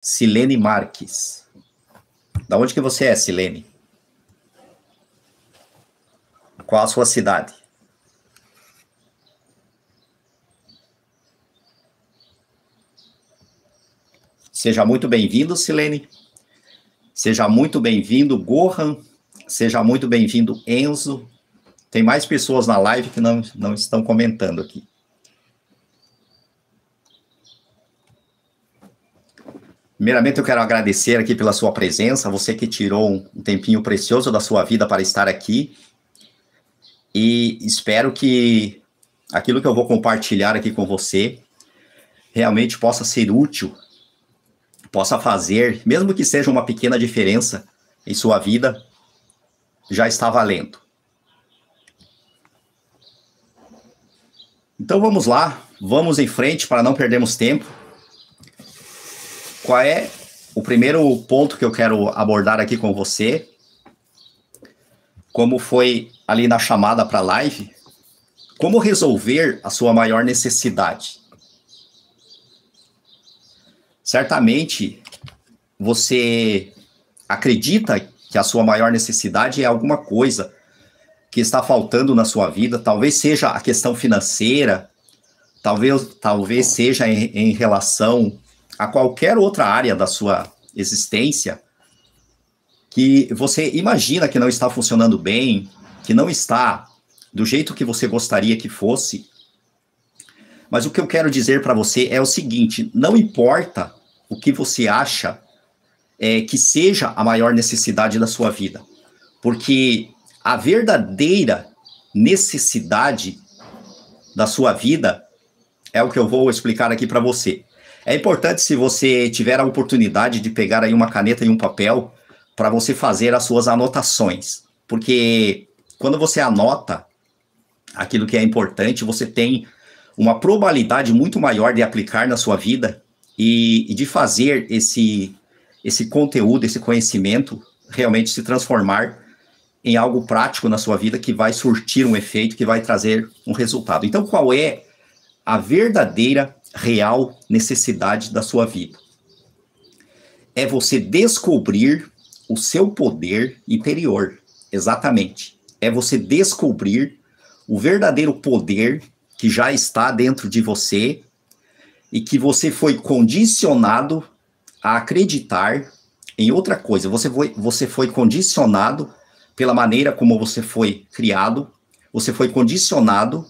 Silene Marques. Da onde que você é, Silene? Qual a sua cidade? Seja muito bem-vindo, Silene. Seja muito bem-vindo, Gohan. Seja muito bem-vindo, Enzo. Tem mais pessoas na live que não estão comentando aqui. Primeiramente, eu quero agradecer aqui pela sua presença, você que tirou um tempinho precioso da sua vida para estar aqui. E espero que aquilo que eu vou compartilhar aqui com você realmente possa ser útil, possa fazer, mesmo que seja uma pequena diferença em sua vida, já está valendo. Então vamos lá, vamos em frente para não perdermos tempo. Qual é o primeiro ponto que eu quero abordar aqui com você? Como foi ali na chamada para a live, como resolver a sua maior necessidade? Certamente, você acredita que a sua maior necessidade é alguma coisa que está faltando na sua vida, talvez seja a questão financeira, talvez seja em relação a qualquer outra área da sua existência, que você imagina que não está funcionando bem, que não está do jeito que você gostaria que fosse. Mas o que eu quero dizer para você é o seguinte: não importa o que você acha que seja a maior necessidade da sua vida, porque a verdadeira necessidade da sua vida é o que eu vou explicar aqui para você. É importante, se você tiver a oportunidade de pegar aí uma caneta e um papel, para você fazer as suas anotações, porque quando você anota aquilo que é importante, você tem uma probabilidade muito maior de aplicar na sua vida e de fazer esse conteúdo, esse conhecimento realmente se transformar em algo prático na sua vida, que vai surtir um efeito, que vai trazer um resultado. Então, qual é a verdadeira, real necessidade da sua vida? É você descobrir o seu poder interior. Exatamente. É você descobrir o verdadeiro poder que já está dentro de você e que você foi condicionado a acreditar em outra coisa. Você foi condicionado pela maneira como você foi criado, você foi condicionado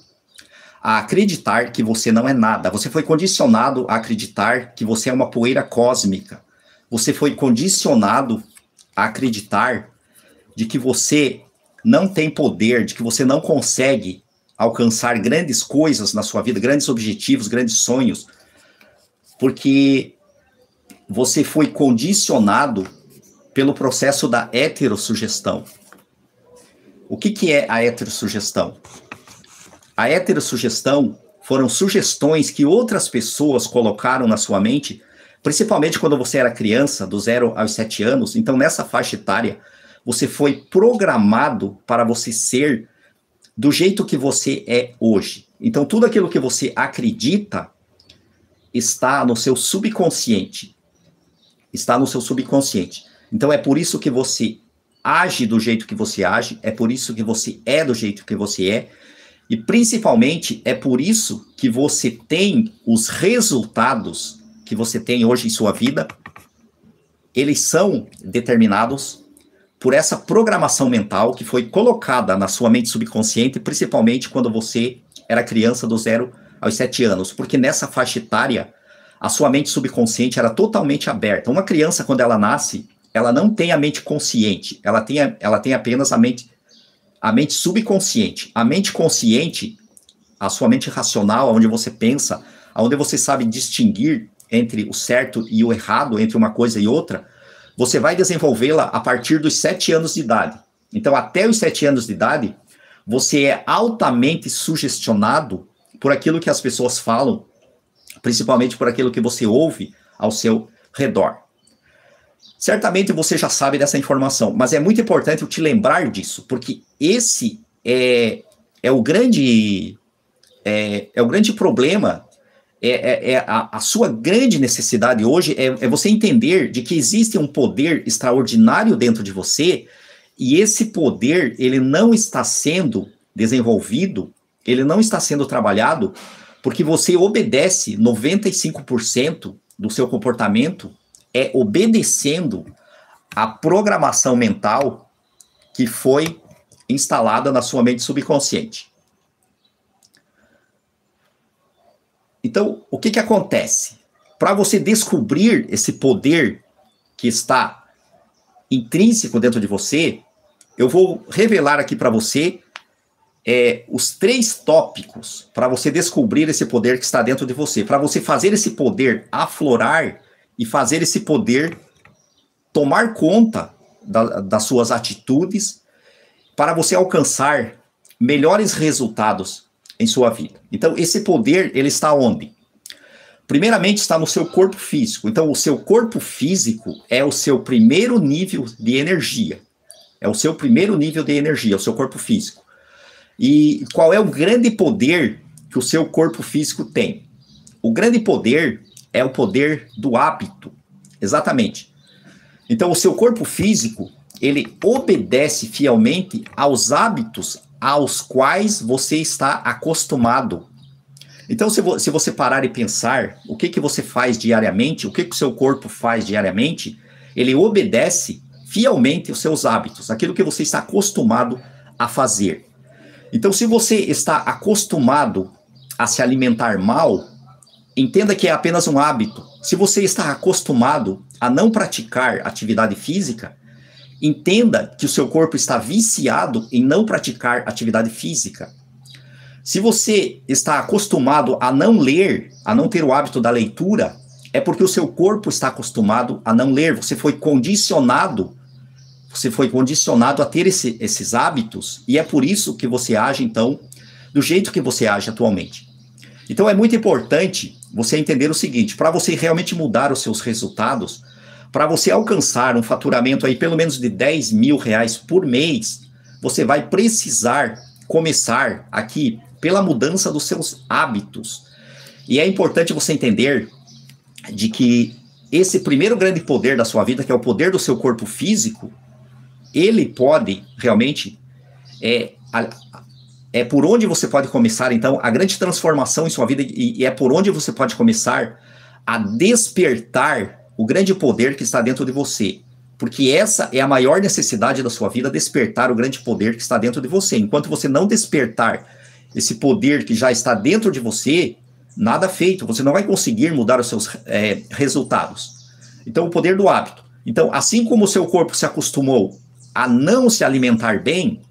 a acreditar que você não é nada, você foi condicionado a acreditar que você é uma poeira cósmica, você foi condicionado a acreditar de que você não tem poder, de que você não consegue alcançar grandes coisas na sua vida, grandes objetivos, grandes sonhos, porque você foi condicionado pelo processo da heterossugestão. O que é a heterossugestão? A heterossugestão foram sugestões que outras pessoas colocaram na sua mente, principalmente quando você era criança, do 0 aos 7 anos. Então, nessa faixa etária, você foi programado para você ser do jeito que você é hoje. Então, tudo aquilo que você acredita está no seu subconsciente. Está no seu subconsciente. Então, é por isso que você age do jeito que você age, é por isso que você é do jeito que você é, e principalmente é por isso que você tem os resultados que você tem hoje em sua vida. Eles são determinados por essa programação mental que foi colocada na sua mente subconsciente, principalmente quando você era criança, do 0 aos 7 anos, porque nessa faixa etária, a sua mente subconsciente era totalmente aberta. Uma criança, quando ela nasce, ela não tem a mente consciente, ela tem apenas a mente subconsciente. A mente consciente, a sua mente racional, onde você pensa, onde você sabe distinguir entre o certo e o errado, entre uma coisa e outra, você vai desenvolvê-la a partir dos 7 anos de idade. Então, até os 7 anos de idade, você é altamente sugestionado por aquilo que as pessoas falam, principalmente por aquilo que você ouve ao seu redor. Certamente você já sabe dessa informação, mas é muito importante eu te lembrar disso, porque esse é o grande problema A sua grande necessidade hoje é você entender de que existe um poder extraordinário dentro de você, e esse poder, ele não está sendo desenvolvido, ele não está sendo trabalhado, porque você obedece 95% do seu comportamento, obedecendo a programação mental que foi instalada na sua mente subconsciente. Então, o que acontece? Para você descobrir esse poder que está intrínseco dentro de você, eu vou revelar aqui para você os 3 tópicos para você descobrir esse poder que está dentro de você, para você fazer esse poder aflorar e fazer esse poder tomar conta das suas atitudes, para você alcançar melhores resultados em sua vida. Então, esse poder, ele está onde? Primeiramente, está no seu corpo físico. Então, o seu corpo físico é o seu primeiro nível de energia. É o seu primeiro nível de energia, o seu corpo físico. E qual é o grande poder que o seu corpo físico tem? O grande poder é o poder do hábito. Exatamente. Então, o seu corpo físico, ele obedece fielmente aos hábitos aos quais você está acostumado. Então, se você parar e pensar o que você faz diariamente, o que o seu corpo faz diariamente, ele obedece fielmente os seus hábitos, aquilo que você está acostumado a fazer. Então, se você está acostumado a se alimentar mal, entenda que é apenas um hábito. Se você está acostumado a não praticar atividade física, entenda que o seu corpo está viciado em não praticar atividade física. Se você está acostumado a não ler, a não ter o hábito da leitura, é porque o seu corpo está acostumado a não ler. Você foi condicionado a ter esses hábitos, e é por isso que você age, então, do jeito que você age atualmente. Então, é muito importante você entender o seguinte: para você realmente mudar os seus resultados, para você alcançar um faturamento aí pelo menos de R$10.000 por mês, você vai precisar começar aqui pela mudança dos seus hábitos. E é importante você entender de que esse primeiro grande poder da sua vida, que é o poder do seu corpo físico, ele pode realmente, é por onde você pode começar, então, a grande transformação em sua vida, e é por onde você pode começar a despertar o grande poder que está dentro de você. Porque essa é a maior necessidade da sua vida, despertar o grande poder que está dentro de você. Enquanto você não despertar esse poder que já está dentro de você, nada feito, você não vai conseguir mudar os seus resultados. Então, o poder do hábito. Então, assim como o seu corpo se acostumou a não se alimentar bem,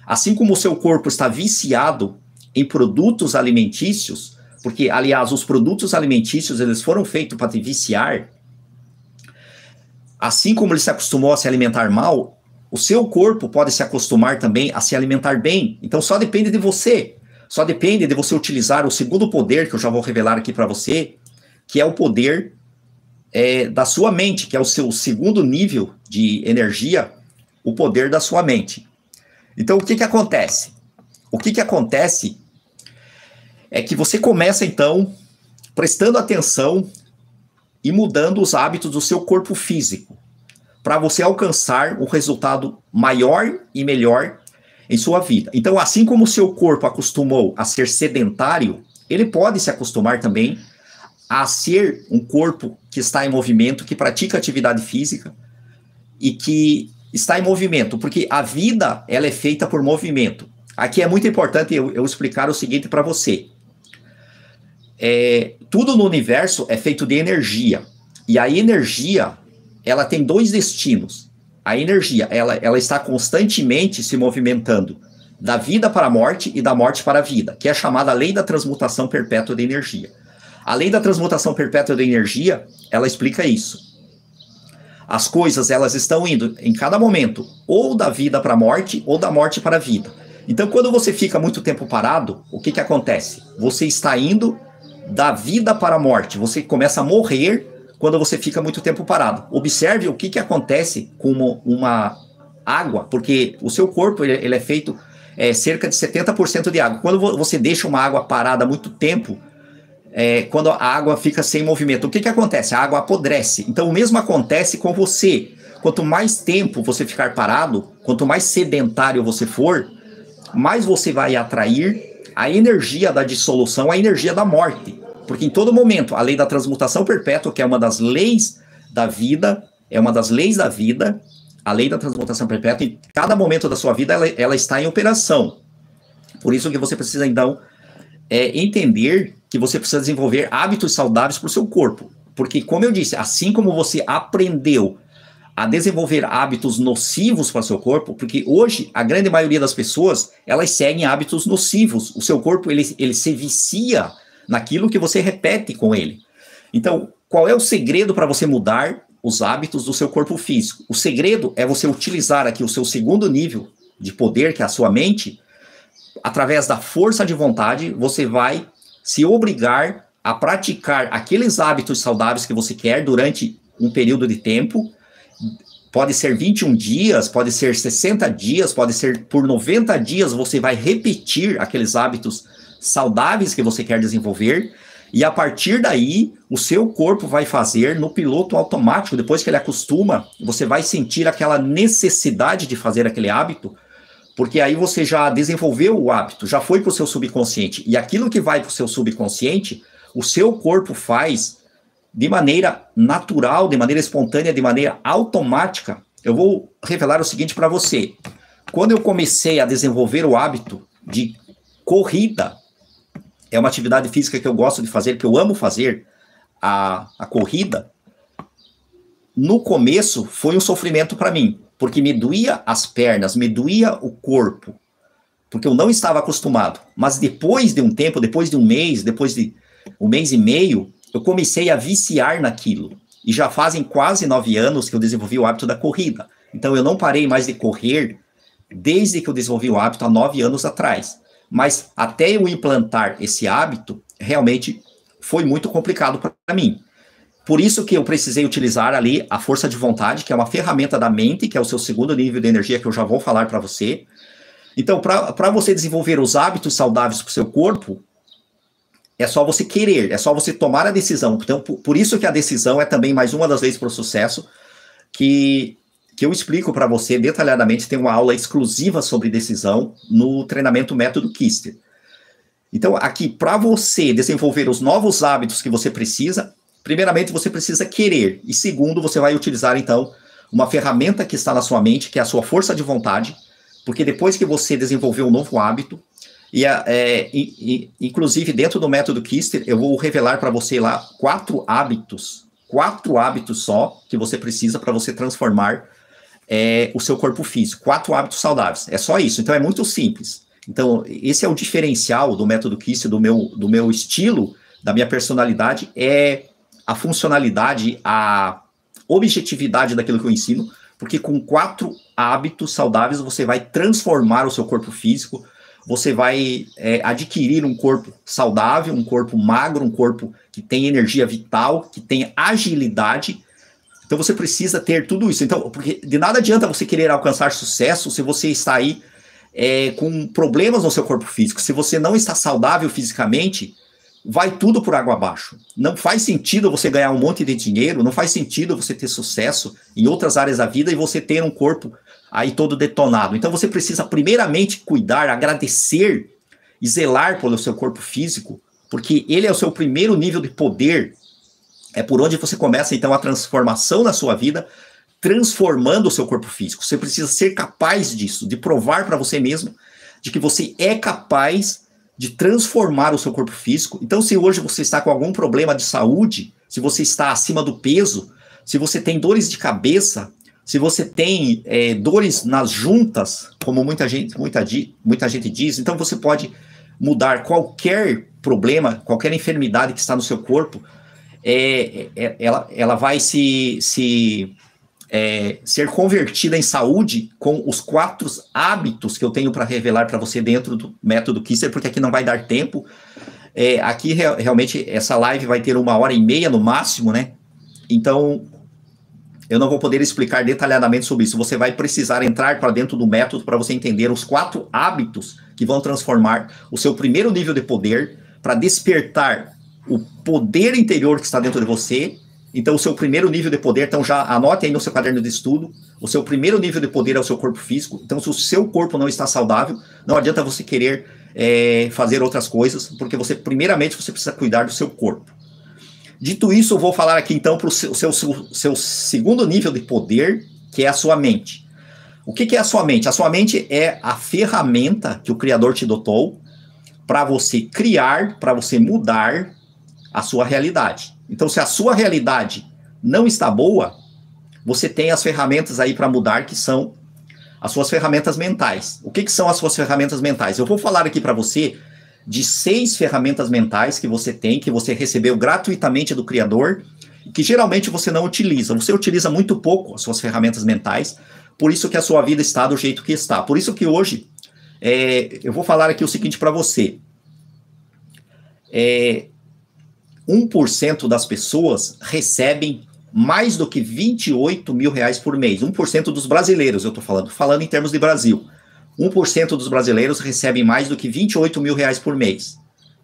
assim como o seu corpo está viciado em produtos alimentícios, porque, aliás, os produtos alimentícios, eles foram feitos para te viciar, assim como ele se acostumou a se alimentar mal, o seu corpo pode se acostumar também a se alimentar bem. Então, só depende de você. Só depende de você utilizar o segundo poder, que eu já vou revelar aqui para você, que é o poder da sua mente, que é o seu segundo nível de energia, o poder da sua mente. Então, o que acontece? O que acontece é que você começa, então, prestando atenção e mudando os hábitos do seu corpo físico, para você alcançar um resultado maior e melhor em sua vida. Então, assim como o seu corpo acostumou a ser sedentário, ele pode se acostumar também a ser um corpo que está em movimento, que pratica atividade física e que está em movimento, porque a vida, ela é feita por movimento. Aqui é muito importante eu explicar o seguinte para você. Tudo no universo é feito de energia. E a energia, ela tem 2 destinos. A energia, ela está constantemente se movimentando da vida para a morte e da morte para a vida, que é chamada lei da transmutação perpétua de energia. A lei da transmutação perpétua de energia, ela explica isso. As coisas, elas estão indo em cada momento, ou da vida para a morte, ou da morte para a vida. Então, quando você fica muito tempo parado, o que acontece? Você está indo da vida para a morte. Você começa a morrer quando você fica muito tempo parado. Observe o que acontece com uma água, porque o seu corpo ele é feito cerca de 70% de água. Quando você deixa uma água parada muito tempo, quando a água fica sem movimento, o que acontece? A água apodrece. Então, o mesmo acontece com você. Quanto mais tempo você ficar parado, quanto mais sedentário você for, mais você vai atrair a energia da dissolução, a energia da morte. Porque em todo momento, a lei da transmutação perpétua, que é uma das leis da vida, a lei da transmutação perpétua, em cada momento da sua vida, ela está em operação. Por isso que você precisa, então, entender que você precisa desenvolver hábitos saudáveis para o seu corpo. Porque, como eu disse, assim como você aprendeu a desenvolver hábitos nocivos para o seu corpo, porque hoje a grande maioria das pessoas, elas seguem hábitos nocivos. O seu corpo, ele se vicia naquilo que você repete com ele. Então, qual é o segredo para você mudar os hábitos do seu corpo físico? O segredo é você utilizar aqui o seu segundo nível de poder, que é a sua mente. Através da força de vontade, você vai se obrigar a praticar aqueles hábitos saudáveis que você quer durante um período de tempo. Pode ser 21 dias, pode ser 60 dias, pode ser por 90 dias, você vai repetir aqueles hábitos saudáveis que você quer desenvolver, e a partir daí, o seu corpo vai fazer no piloto automático. Depois que ele acostuma, você vai sentir aquela necessidade de fazer aquele hábito, porque aí você já desenvolveu o hábito, já foi para o seu subconsciente, e aquilo que vai para o seu subconsciente, o seu corpo faz de maneira natural, de maneira espontânea, de maneira automática. Eu vou revelar o seguinte para você. Quando eu comecei a desenvolver o hábito de corrida, é uma atividade física que eu gosto de fazer, que eu amo fazer, a corrida, no começo foi um sofrimento para mim, porque me doía as pernas, me doía o corpo, porque eu não estava acostumado. Mas depois de um tempo, depois de um mês, depois de um mês e meio, eu comecei a viciar naquilo. E já fazem quase 9 anos que eu desenvolvi o hábito da corrida. Então, eu não parei mais de correr desde que eu desenvolvi o hábito há 9 anos atrás. Mas até eu implantar esse hábito, realmente foi muito complicado para mim. Por isso que eu precisei utilizar ali a força de vontade, que é uma ferramenta da mente, que é o seu segundo nível de energia, que eu já vou falar para você. Então, para você desenvolver os hábitos saudáveis para o seu corpo, é só você querer, é só você tomar a decisão. Então, por isso que a decisão é também mais uma das leis para o sucesso, que eu explico para você detalhadamente. Tem uma aula exclusiva sobre decisão no treinamento Método Kister. Então, aqui, para você desenvolver os novos hábitos que você precisa, primeiramente, você precisa querer. E segundo, você vai utilizar, então, uma ferramenta que está na sua mente, que é a sua força de vontade, porque depois que você desenvolver um novo hábito, inclusive dentro do método Kister, eu vou revelar para você lá 4 hábitos só que você precisa para você transformar o seu corpo físico. 4 hábitos saudáveis, é só isso. Então é muito simples. Então esse é o diferencial do método Kister, do meu estilo, da minha personalidade, é a funcionalidade, a objetividade daquilo que eu ensino, porque com 4 hábitos saudáveis você vai transformar o seu corpo físico. Você vai adquirir um corpo saudável, um corpo magro, um corpo que tem energia vital, que tem agilidade. Então você precisa ter tudo isso. Então, porque de nada adianta você querer alcançar sucesso se você está aí com problemas no seu corpo físico. Se você não está saudável fisicamente, vai tudo por água abaixo. Não faz sentido você ganhar um monte de dinheiro, não faz sentido você ter sucesso em outras áreas da vida e você ter um corpo aí todo detonado. Então você precisa primeiramente cuidar, agradecer e zelar pelo seu corpo físico, porque ele é o seu primeiro nível de poder. É por onde você começa então a transformação na sua vida, transformando o seu corpo físico. Você precisa ser capaz disso, de provar para você mesmo de que você é capaz de transformar o seu corpo físico. Então, se hoje você está com algum problema de saúde, se você está acima do peso, se você tem dores de cabeça, se você tem dores nas juntas, como muita gente diz, então você pode mudar qualquer problema, qualquer enfermidade que está no seu corpo, ela vai ser convertida em saúde com os 4 hábitos que eu tenho para revelar para você dentro do método Kister, porque aqui não vai dar tempo. Aqui realmente essa live vai ter 1h30 no máximo, né? Então eu não vou poder explicar detalhadamente sobre isso. Você vai precisar entrar para dentro do método para você entender os 4 hábitos que vão transformar o seu primeiro nível de poder para despertar o poder interior que está dentro de você. Então, o seu primeiro nível de poder, então já anote aí no seu caderno de estudo, o seu primeiro nível de poder é o seu corpo físico. Então, se o seu corpo não está saudável, não adianta você querer fazer outras coisas, porque primeiramente, você precisa cuidar do seu corpo. Dito isso, eu vou falar aqui, então, para o seu segundo nível de poder, que é a sua mente. O que é a sua mente? A sua mente é a ferramenta que o Criador te dotou para você criar, para você mudar a sua realidade. Então, se a sua realidade não está boa, você tem as ferramentas aí para mudar, que são as suas ferramentas mentais. O que são as suas ferramentas mentais? Eu vou falar aqui para você de 6 ferramentas mentais que você tem, que você recebeu gratuitamente do Criador, que geralmente você não utiliza. Você utiliza muito pouco as suas ferramentas mentais, por isso que a sua vida está do jeito que está. Por isso que hoje, eu vou falar aqui o seguinte para você. 1% das pessoas recebem mais do que 28 mil reais por mês. 1% dos brasileiros, eu estou falando em termos de Brasil. 1% dos brasileiros recebem mais do que 28 mil reais por mês.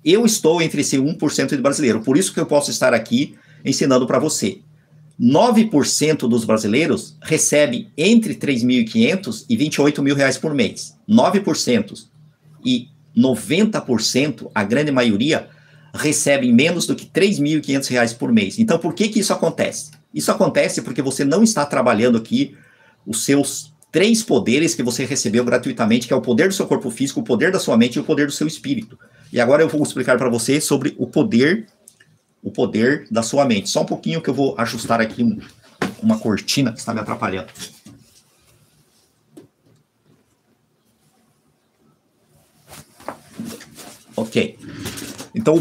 Eu estou entre esse 1% de brasileiro, por isso que eu posso estar aqui ensinando para você. 9% dos brasileiros recebem entre 3.500 e 28 mil reais por mês. 9%. E 90%, a grande maioria, recebem menos do que 3.500 reais por mês. Então, por que isso acontece? Isso acontece porque você não está trabalhando aqui os seus 3 poderes que você recebeu gratuitamente, que é o poder do seu corpo físico, o poder da sua mente e o poder do seu espírito. E agora eu vou explicar para você sobre o poder da sua mente. Só um pouquinho que eu vou ajustar aqui uma cortina que está me atrapalhando. Ok. Então, o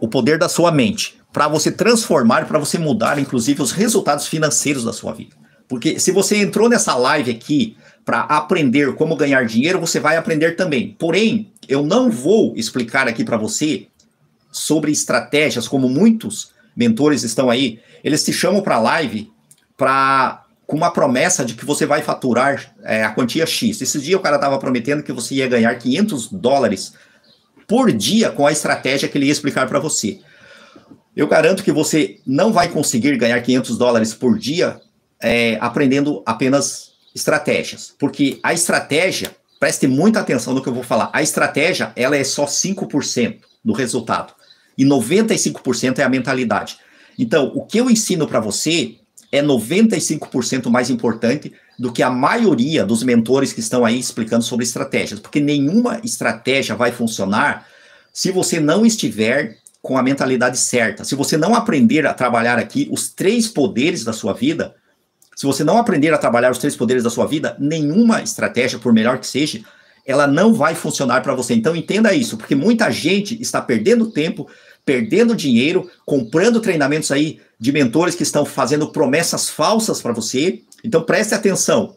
poder da sua mente, para você transformar, para você mudar, inclusive, os resultados financeiros da sua vida. Porque se você entrou nessa live aqui para aprender como ganhar dinheiro, você vai aprender também. Porém, eu não vou explicar aqui para você sobre estratégias, como muitos mentores estão aí. Eles te chamam para a live com uma promessa de que você vai faturar a quantia X. Esse dia o cara estava prometendo que você ia ganhar $500 por dia com a estratégia que ele ia explicar para você. Eu garanto que você não vai conseguir ganhar $500 por dia aprendendo apenas estratégias. Porque a estratégia, preste muita atenção no que eu vou falar, a estratégia ela é só 5% do resultado. E 95% é a mentalidade. Então, o que eu ensino para você é 95% mais importante do que a maioria dos mentores que estão aí explicando sobre estratégias. Porque nenhuma estratégia vai funcionar se você não estiver com a mentalidade certa. Se você não aprender a trabalhar aqui os 3 poderes da sua vida, se você não aprender a trabalhar os 3 poderes da sua vida, nenhuma estratégia, por melhor que seja, ela não vai funcionar para você. Então entenda isso, porque muita gente está perdendo tempo, perdendo dinheiro, comprando treinamentos aí de mentores que estão fazendo promessas falsas para você. Então preste atenção,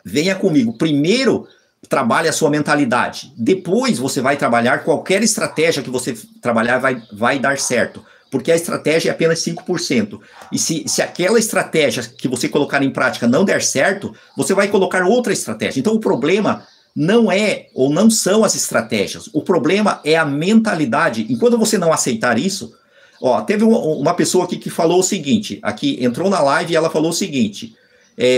venha comigo. Primeiro, trabalhe a sua mentalidade. Depois você vai trabalhar qualquer estratégia que você trabalhar vai dar certo. Porque a estratégia é apenas 5%. E se aquela estratégia que você colocar em prática não der certo, você vai colocar outra estratégia. Então o problema não é ou não são as estratégias. O problema é a mentalidade. Enquanto você não aceitar isso, teve uma pessoa aqui que falou o seguinte, aqui entrou na live e ela falou o seguinte,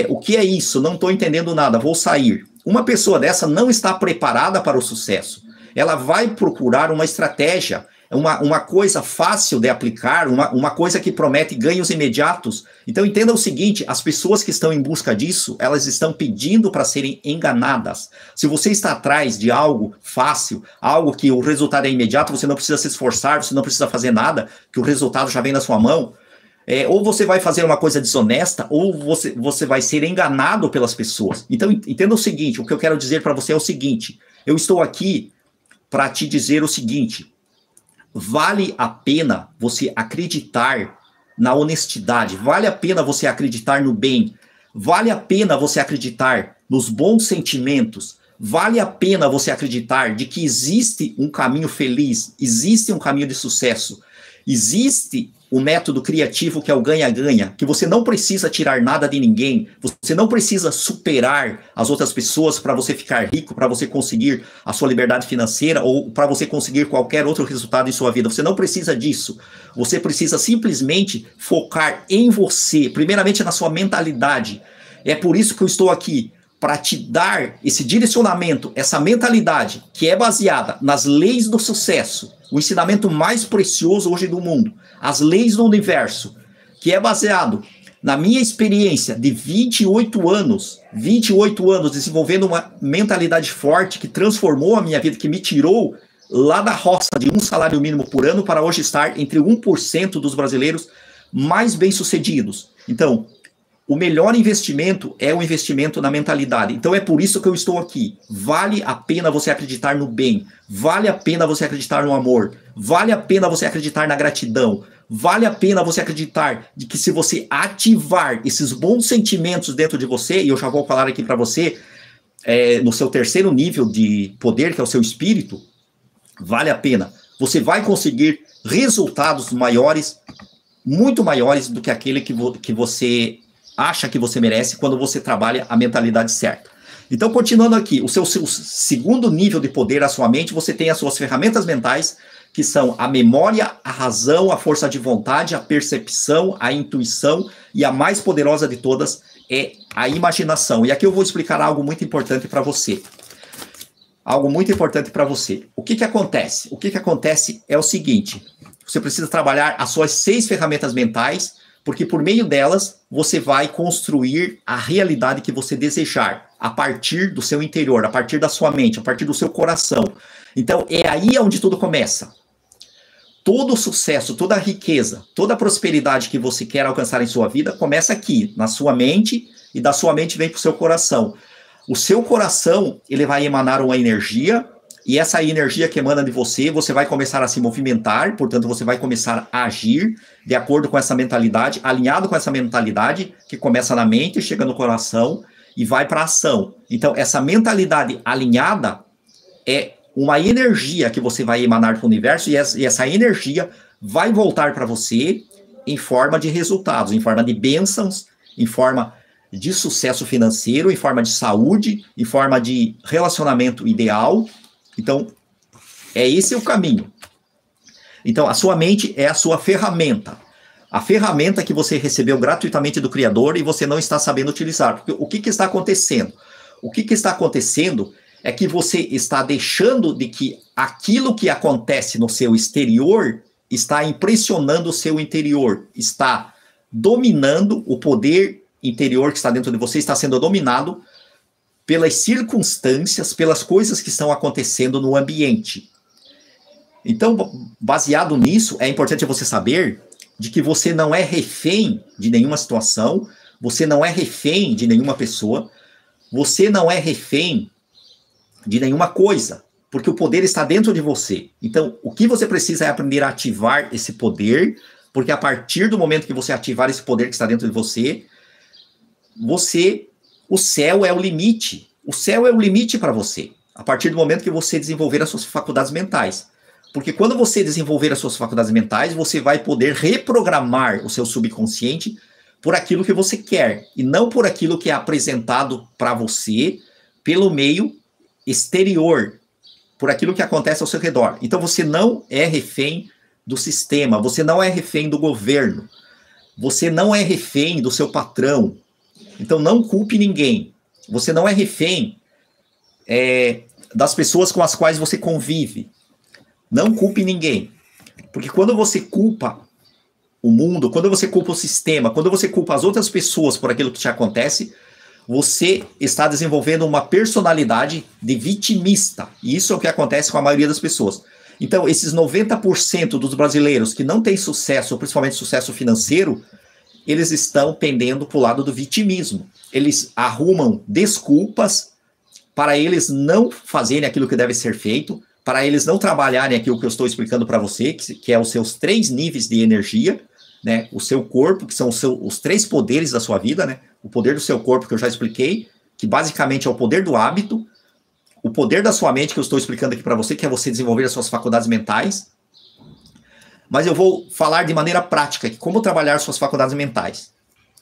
o que é isso? Não estou entendendo nada, vou sair. Uma pessoa dessa não está preparada para o sucesso. Ela vai procurar uma estratégia, uma coisa fácil de aplicar, uma coisa que promete ganhos imediatos. Então entenda o seguinte, as pessoas que estão em busca disso, elas estão pedindo para serem enganadas. Se você está atrás de algo fácil, algo que o resultado é imediato, você não precisa se esforçar, você não precisa fazer nada, que o resultado já vem na sua mão, ou você vai fazer uma coisa desonesta, ou você vai ser enganado pelas pessoas. Então entenda o seguinte, o que eu quero dizer para você é o seguinte, eu estou aqui para te dizer o seguinte, vale a pena você acreditar na honestidade, vale a pena você acreditar no bem, vale a pena você acreditar nos bons sentimentos, vale a pena você acreditar de que existe um caminho feliz, existe um caminho de sucesso, existe o método criativo que é o ganha-ganha, que você não precisa tirar nada de ninguém, você não precisa superar as outras pessoas para você ficar rico, para você conseguir a sua liberdade financeira ou para você conseguir qualquer outro resultado em sua vida. Você não precisa disso. Você precisa simplesmente focar em você, primeiramente na sua mentalidade. É por isso que eu estou aqui, para te dar esse direcionamento, essa mentalidade que é baseada nas leis do sucesso, o ensinamento mais precioso hoje do mundo, as leis do universo, que é baseado na minha experiência de 28 anos desenvolvendo uma mentalidade forte que transformou a minha vida, que me tirou lá da roça de um salário mínimo por ano para hoje estar entre 1% dos brasileiros mais bem-sucedidos. Então, o melhor investimento é o investimento na mentalidade. Então é por isso que eu estou aqui. Vale a pena você acreditar no bem. Vale a pena você acreditar no amor. Vale a pena você acreditar na gratidão. Vale a pena você acreditar de que se você ativar esses bons sentimentos dentro de você, e eu já vou falar aqui para você, no seu terceiro nível de poder, que é o seu espírito, vale a pena. Você vai conseguir resultados maiores, muito maiores do que aquele que você acha que você merece quando você trabalha a mentalidade certa. Então, continuando aqui, o seu segundo nível de poder, a sua mente, você tem as suas ferramentas mentais, que são a memória, a razão, a força de vontade, a percepção, a intuição, e a mais poderosa de todas é a imaginação. E aqui eu vou explicar algo muito importante para você. Algo muito importante para você. O que acontece? O que acontece é o seguinte, você precisa trabalhar as suas 6 ferramentas mentais, porque por meio delas, você vai construir a realidade que você desejar, a partir do seu interior, a partir da sua mente, a partir do seu coração. Então, é aí onde tudo começa. Todo o sucesso, toda a riqueza, toda a prosperidade que você quer alcançar em sua vida, começa aqui, na sua mente, e da sua mente vem para o seu coração. O seu coração, ele vai emanar uma energia, e essa energia que emana de você, você vai começar a se movimentar, portanto, você vai começar a agir de acordo com essa mentalidade, alinhado com essa mentalidade que começa na mente, chega no coração e vai para a ação. Então, essa mentalidade alinhada é uma energia que você vai emanar para o universo e essa energia vai voltar para você em forma de resultados, em forma de bênçãos, em forma de sucesso financeiro, em forma de saúde, em forma de relacionamento ideal. Então, esse é o caminho. Então, a sua mente é a sua ferramenta. A ferramenta que você recebeu gratuitamente do Criador e você não está sabendo utilizar. Porque o que está acontecendo? O que está acontecendo é que você está deixando de que aquilo que acontece no seu exterior está impressionando o seu interior, está dominando o poder interior que está dentro de você, está sendo dominado pelas circunstâncias, pelas coisas que estão acontecendo no ambiente. Então, baseado nisso, é importante você saber de que você não é refém de nenhuma situação, você não é refém de nenhuma pessoa, você não é refém de nenhuma coisa, porque o poder está dentro de você. Então, o que você precisa é aprender a ativar esse poder, porque a partir do momento que você ativar esse poder que está dentro de você, o céu é o limite. O céu é o limite para você, a partir do momento que você desenvolver as suas faculdades mentais. Porque quando você desenvolver as suas faculdades mentais, você vai poder reprogramar o seu subconsciente por aquilo que você quer, e não por aquilo que é apresentado para você pelo meio exterior, por aquilo que acontece ao seu redor. Então você não é refém do sistema, você não é refém do governo, você não é refém do seu patrão. Então não culpe ninguém. Você não é refém das pessoas com as quais você convive. Não culpe ninguém. Porque quando você culpa o mundo, quando você culpa o sistema, quando você culpa as outras pessoas por aquilo que te acontece, você está desenvolvendo uma personalidade de vitimista. E isso é o que acontece com a maioria das pessoas. Então, esses 90% dos brasileiros que não têm sucesso, principalmente sucesso financeiro, eles estão pendendo para o lado do vitimismo. Eles arrumam desculpas para eles não fazerem aquilo que deve ser feito, para eles não trabalharem aquilo que eu estou explicando para você, que é os seus 3 níveis de energia, né? O seu corpo, que são os 3 poderes da sua vida, né? O poder do seu corpo, que eu já expliquei, que basicamente é o poder do hábito, o poder da sua mente, que eu estou explicando aqui para você, que é você desenvolver as suas faculdades mentais, mas eu vou falar de maneira prática como trabalhar suas faculdades mentais.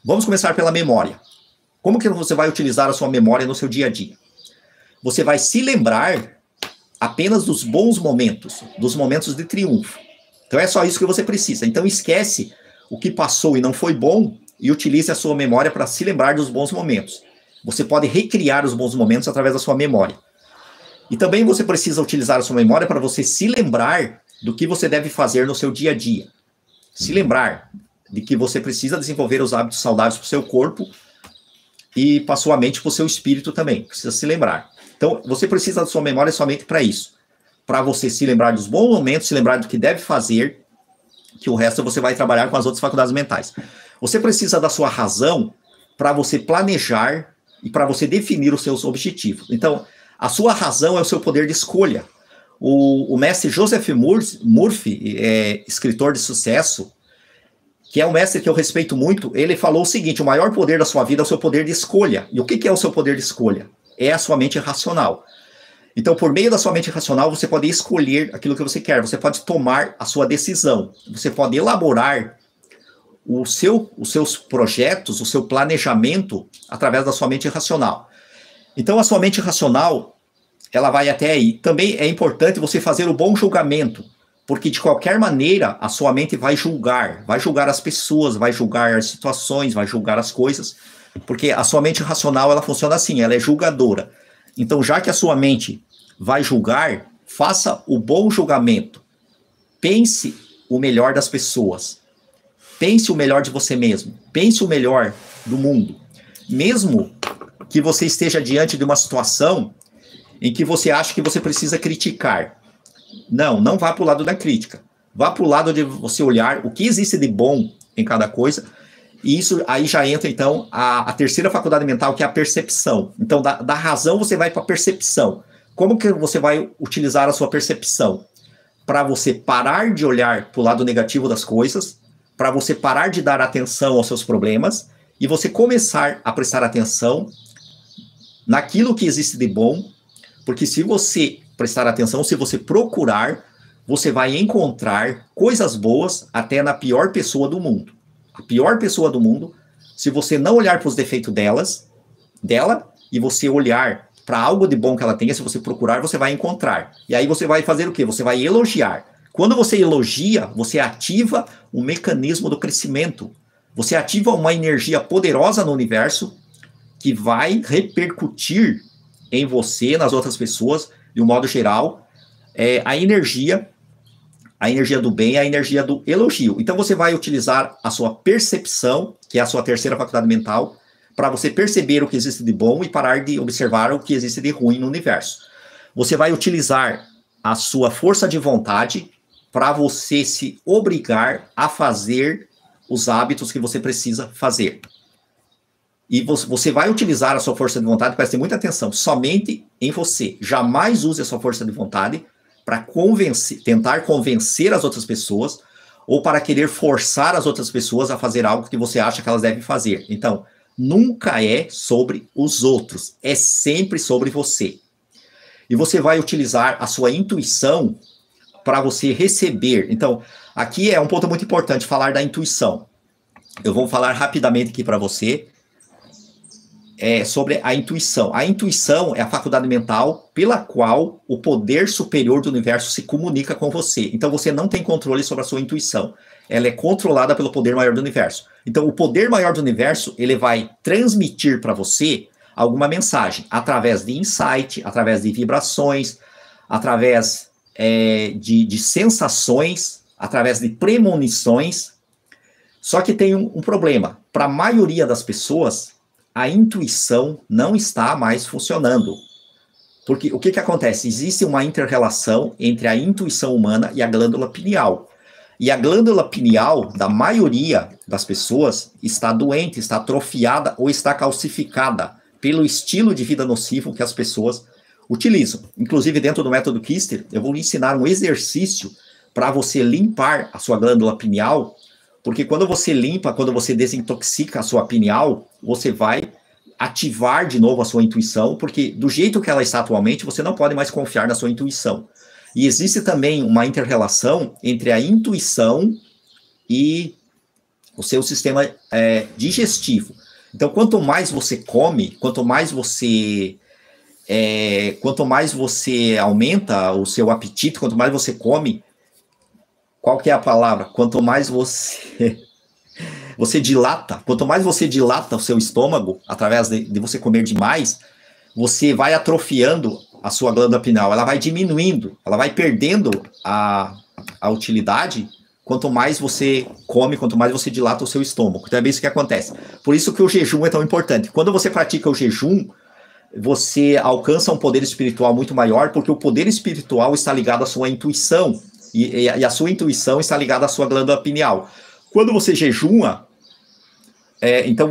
Vamos começar pela memória. Como que você vai utilizar a sua memória no seu dia a dia? Você vai se lembrar apenas dos bons momentos, dos momentos de triunfo. Então é só isso que você precisa. Então esquece o que passou e não foi bom e utilize a sua memória para se lembrar dos bons momentos. Você pode recriar os bons momentos através da sua memória. E também você precisa utilizar a sua memória para você se lembrar do que você deve fazer no seu dia a dia. Se lembrar de que você precisa desenvolver os hábitos saudáveis para o seu corpo e para a sua mente e para o seu espírito também. Precisa se lembrar. Então, você precisa da sua memória somente para isso. Para você se lembrar dos bons momentos, se lembrar do que deve fazer, que o resto você vai trabalhar com as outras faculdades mentais. Você precisa da sua razão para você planejar e para você definir os seus objetivos. Então, a sua razão é o seu poder de escolha. O mestre Joseph Murphy, escritor de sucesso, que é um mestre que eu respeito muito, ele falou o seguinte: o maior poder da sua vida é o seu poder de escolha. E o que é o seu poder de escolha? É a sua mente racional. Então, por meio da sua mente racional, você pode escolher aquilo que você quer, você pode tomar a sua decisão, você pode elaborar os seus projetos, o seu planejamento através da sua mente racional. Então, a sua mente racional, ela vai até aí. Também é importante você fazer o bom julgamento, porque de qualquer maneira a sua mente vai julgar as pessoas, vai julgar as situações, vai julgar as coisas, porque a sua mente racional, ela funciona assim, ela é julgadora. Então, já que a sua mente vai julgar, faça o bom julgamento. Pense o melhor das pessoas. Pense o melhor de você mesmo. Pense o melhor do mundo. Mesmo que você esteja diante de uma situação em que você acha que você precisa criticar. Não vá para o lado da crítica. Vá para o lado de você olhar o que existe de bom em cada coisa. E isso aí já entra, então, a terceira faculdade mental, que é a percepção. Então, da razão você vai para a percepção. Como que você vai utilizar a sua percepção? Para você parar de olhar para o lado negativo das coisas, para você parar de dar atenção aos seus problemas, e você começar a prestar atenção naquilo que existe de bom, porque se você prestar atenção, se você procurar, você vai encontrar coisas boas até na pior pessoa do mundo. A pior pessoa do mundo, se você não olhar para os defeitos dela, e você olhar para algo de bom que ela tenha, se você procurar, você vai encontrar. E aí você vai fazer o quê? Você vai elogiar. Quando você elogia, você ativa o mecanismo do crescimento. Você ativa uma energia poderosa no universo que vai repercutir em você, nas outras pessoas, de um modo geral, a energia do bem, a energia do elogio. Então você vai utilizar a sua percepção, que é a sua terceira faculdade mental, para você perceber o que existe de bom e parar de observar o que existe de ruim no universo. Você vai utilizar a sua força de vontade para você se obrigar a fazer os hábitos que você precisa fazer. E você vai utilizar a sua força de vontade, preste muita atenção, somente em você. Jamais use a sua força de vontade para tentar convencer as outras pessoas ou para querer forçar as outras pessoas a fazer algo que você acha que elas devem fazer. Então, nunca é sobre os outros, é sempre sobre você. E você vai utilizar a sua intuição para você receber. Então, aqui é um ponto muito importante, falar da intuição. Eu vou falar rapidamente aqui para você sobre a intuição. A intuição é a faculdade mental pela qual o poder superior do universo se comunica com você. Então, você não tem controle sobre a sua intuição. Ela é controlada pelo poder maior do universo. Então, o poder maior do universo, ele vai transmitir para você alguma mensagem, através de insight, através de vibrações, através de sensações, através de premonições. Só que tem um problema. Para a maioria das pessoas, a intuição não está mais funcionando. Porque o que acontece? Existe uma inter-relação entre a intuição humana e a glândula pineal. E a glândula pineal, da maioria das pessoas, está doente, está atrofiada ou está calcificada pelo estilo de vida nocivo que as pessoas utilizam. Inclusive, dentro do método Kister, eu vou lhe ensinar um exercício para você limpar a sua glândula pineal, porque quando você limpa, quando você desintoxica a sua pineal, você vai ativar de novo a sua intuição, porque do jeito que ela está atualmente, você não pode mais confiar na sua intuição. E existe também uma inter-relação entre a intuição e o seu sistema digestivo. Então, quanto mais você come, quanto mais você aumenta o seu apetite, quanto mais você come, qual que é a palavra? Quanto mais você dilata, quanto mais você dilata o seu estômago, através de você comer demais, você vai atrofiando a sua glândula pineal, ela vai diminuindo, ela vai perdendo a utilidade, quanto mais você come, quanto mais você dilata o seu estômago. Então é bem isso que acontece. Por isso que o jejum é tão importante. Quando você pratica o jejum, você alcança um poder espiritual muito maior, porque o poder espiritual está ligado à sua intuição, e a sua intuição está ligada à sua glândula pineal. Quando você jejuma, então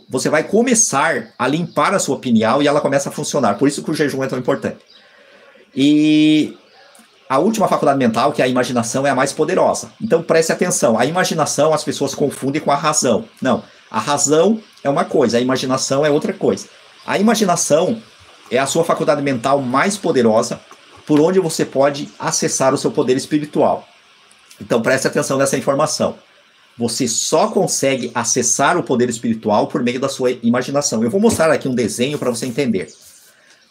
você vai começar a limpar a sua pineal e ela começa a funcionar. Por isso que o jejum é tão importante. E a última faculdade mental, que é a imaginação, é a mais poderosa. Então preste atenção, a imaginação as pessoas confundem com a razão. Não, a razão é uma coisa, a imaginação é outra coisa. A imaginação é a sua faculdade mental mais poderosa, por onde você pode acessar o seu poder espiritual. Então preste atenção nessa informação. Você só consegue acessar o poder espiritual por meio da sua imaginação. Eu vou mostrar aqui um desenho para você entender.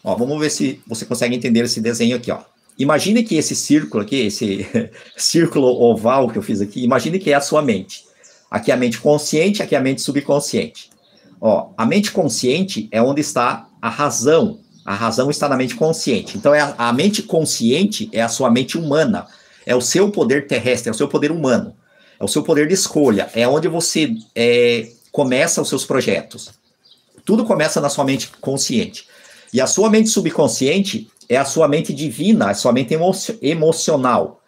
Ó, vamos ver se você consegue entender esse desenho aqui. Ó. Imagine que esse círculo aqui, esse círculo oval que eu fiz aqui, imagine que é a sua mente. Aqui é a mente consciente, aqui é a mente subconsciente. Ó, a mente consciente é onde está a razão. A razão está na mente consciente. Então, a mente consciente é a sua mente humana. É o seu poder terrestre, é o seu poder humano. É o seu poder de escolha. É onde você começa os seus projetos. Tudo começa na sua mente consciente. E a sua mente subconsciente é a sua mente divina, a sua mente emocional.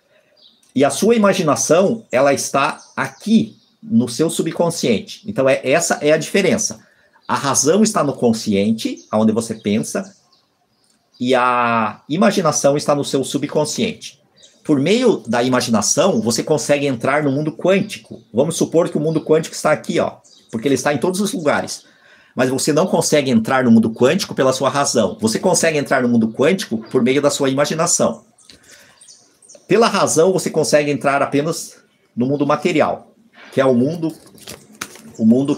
E a sua imaginação, ela está aqui, no seu subconsciente. Então, essa é a diferença. A razão está no consciente, onde você pensa, e a imaginação está no seu subconsciente. Por meio da imaginação, você consegue entrar no mundo quântico. Vamos supor que o mundo quântico está aqui, ó, porque ele está em todos os lugares. Mas você não consegue entrar no mundo quântico pela sua razão. Você consegue entrar no mundo quântico por meio da sua imaginação. Pela razão, você consegue entrar apenas no mundo material, que é o mundo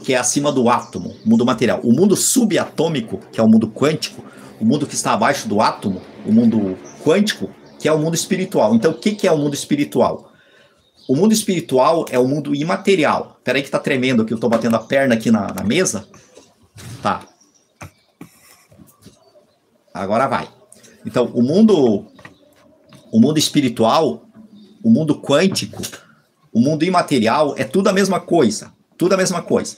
que é acima do átomo, o mundo material. O mundo subatômico, que é o mundo quântico, o mundo que está abaixo do átomo, o mundo quântico, que é o mundo espiritual. Então, o que é o mundo espiritual? O mundo espiritual é o mundo imaterial. Peraí que tá tremendo aqui, eu tô batendo a perna aqui na mesa. Tá. Agora vai. Então, o mundo espiritual, o mundo quântico, o mundo imaterial é tudo a mesma coisa. Tudo a mesma coisa.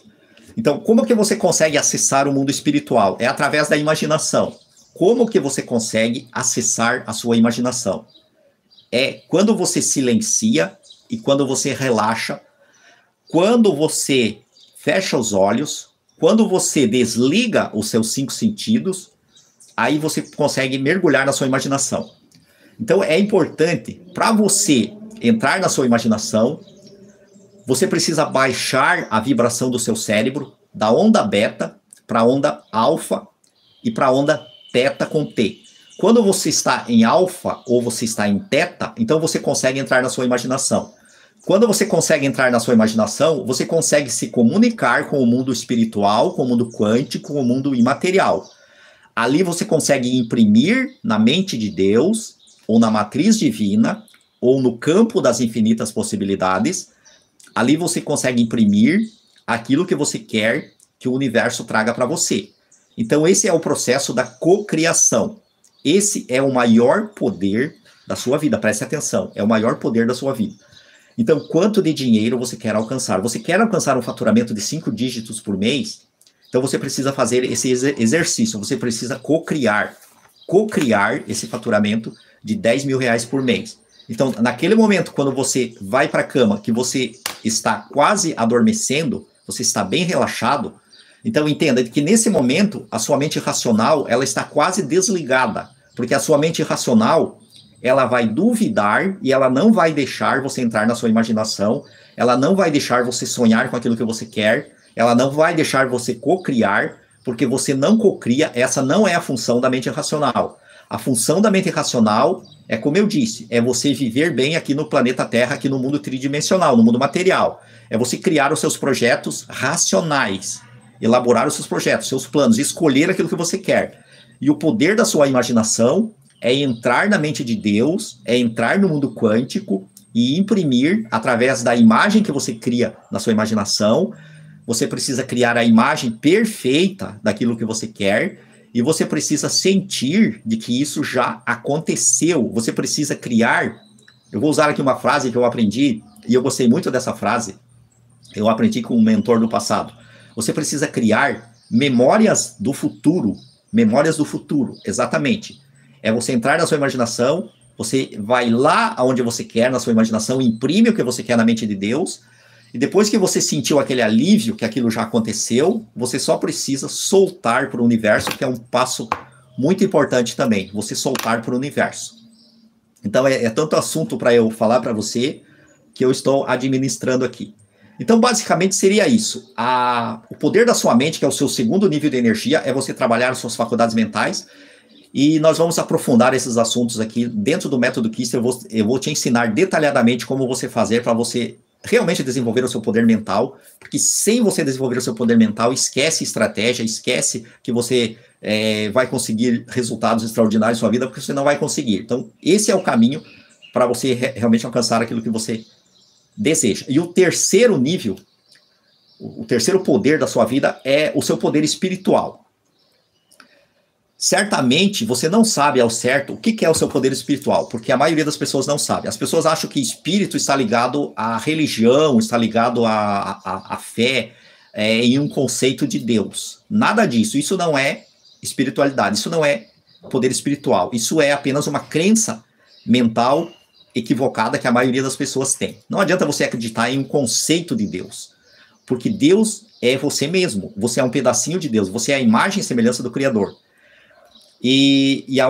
Então, como que você consegue acessar o mundo espiritual? É através da imaginação. Como que você consegue acessar a sua imaginação? É quando você silencia e quando você relaxa, quando você fecha os olhos, quando você desliga os seus 5 sentidos, aí você consegue mergulhar na sua imaginação. Então, é importante, para você entrar na sua imaginação, você precisa baixar a vibração do seu cérebro, da onda beta para a onda alfa e para a onda teta com T. Quando você está em alfa ou você está em teta, então você consegue entrar na sua imaginação. Quando você consegue entrar na sua imaginação, você consegue se comunicar com o mundo espiritual, com o mundo quântico, com o mundo imaterial. Ali você consegue imprimir na mente de Deus, ou na matriz divina, ou no campo das infinitas possibilidades. Ali você consegue imprimir aquilo que você quer que o universo traga para você. Então esse é o processo da cocriação. Esse é o maior poder da sua vida, preste atenção, é o maior poder da sua vida. Então, quanto de dinheiro você quer alcançar? Você quer alcançar um faturamento de 5 dígitos por mês? Então você precisa fazer esse exercício, você precisa cocriar esse faturamento de 10 mil reais por mês. Então, naquele momento, quando você vai para a cama, que você está quase adormecendo, você está bem relaxado, então entenda que nesse momento, a sua mente racional, ela está quase desligada, porque a sua mente racional, ela vai duvidar e ela não vai deixar você entrar na sua imaginação, ela não vai deixar você sonhar com aquilo que você quer, ela não vai deixar você cocriar, porque você não cocria, essa não é a função da mente racional. A função da mente racional é, como eu disse, é você viver bem aqui no planeta Terra, aqui no mundo tridimensional, no mundo material. É você criar os seus projetos racionais, elaborar os seus projetos, seus planos, escolher aquilo que você quer. E o poder da sua imaginação é entrar na mente de Deus, é entrar no mundo quântico e imprimir, através da imagem que você cria na sua imaginação. Você precisa criar a imagem perfeita daquilo que você quer, e você precisa sentir de que isso já aconteceu. Você precisa criar... Eu vou usar aqui uma frase que eu aprendi, e eu gostei muito dessa frase. Eu aprendi com um mentor do passado. Você precisa criar memórias do futuro. Memórias do futuro, exatamente. É você entrar na sua imaginação, você vai lá aonde você quer, na sua imaginação, imprime o que você quer na mente de Deus, e depois que você sentiu aquele alívio, que aquilo já aconteceu, você só precisa soltar para o universo, que é um passo muito importante também, você soltar para o universo. Então, é tanto assunto para eu falar para você, que eu estou administrando aqui. Então, basicamente, seria isso. O poder da sua mente, que é o seu segundo nível de energia, é você trabalhar as suas faculdades mentais, e nós vamos aprofundar esses assuntos aqui dentro do método Kister. Eu vou te ensinar detalhadamente como você fazer para você realmente desenvolver o seu poder mental, porque sem você desenvolver o seu poder mental, esquece estratégia, esquece que você vai conseguir resultados extraordinários na sua vida, porque você não vai conseguir. Então, esse é o caminho para você realmente alcançar aquilo que você deseja. E o terceiro nível, o terceiro poder da sua vida é o seu poder espiritual. Certamente você não sabe ao certo o que é o seu poder espiritual, porque a maioria das pessoas não sabe. As pessoas acham que espírito está ligado à religião, está ligado à fé, em um conceito de Deus. Nada disso. Isso não é espiritualidade, isso não é poder espiritual. Isso é apenas uma crença mental equivocada que a maioria das pessoas tem. Não adianta você acreditar em um conceito de Deus, porque Deus é você mesmo. Você é um pedacinho de Deus, você é a imagem e semelhança do Criador. E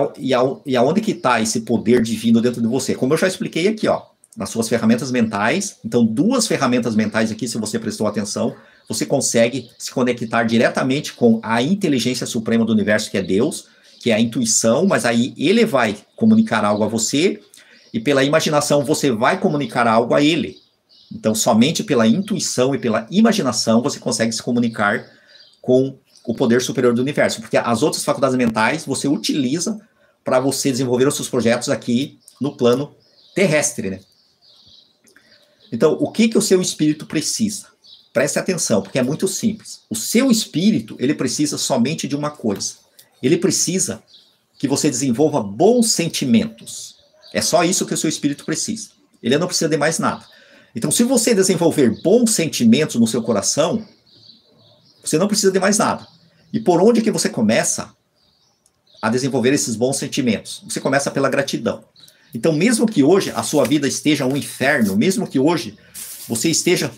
aonde que está esse poder divino dentro de você? Como eu já expliquei aqui, ó, nas suas ferramentas mentais. Então, 2 ferramentas mentais aqui, se você prestou atenção, você consegue se conectar diretamente com a inteligência suprema do universo, que é Deus, que é a intuição, mas aí ele vai comunicar algo a você, e pela imaginação você vai comunicar algo a ele. Então, somente pela intuição e pela imaginação você consegue se comunicar com o poder superior do universo, porque as outras faculdades mentais você utiliza para você desenvolver os seus projetos aqui no plano terrestre, né? Então, o que o seu espírito precisa? Preste atenção, porque é muito simples. O seu espírito, ele precisa somente de uma coisa. Ele precisa que você desenvolva bons sentimentos. É só isso que o seu espírito precisa. Ele não precisa de mais nada. Então, se você desenvolver bons sentimentos no seu coração, você não precisa de mais nada. E por onde que você começa a desenvolver esses bons sentimentos? Você começa pela gratidão. Então, mesmo que hoje a sua vida esteja um inferno, mesmo que hoje você esteja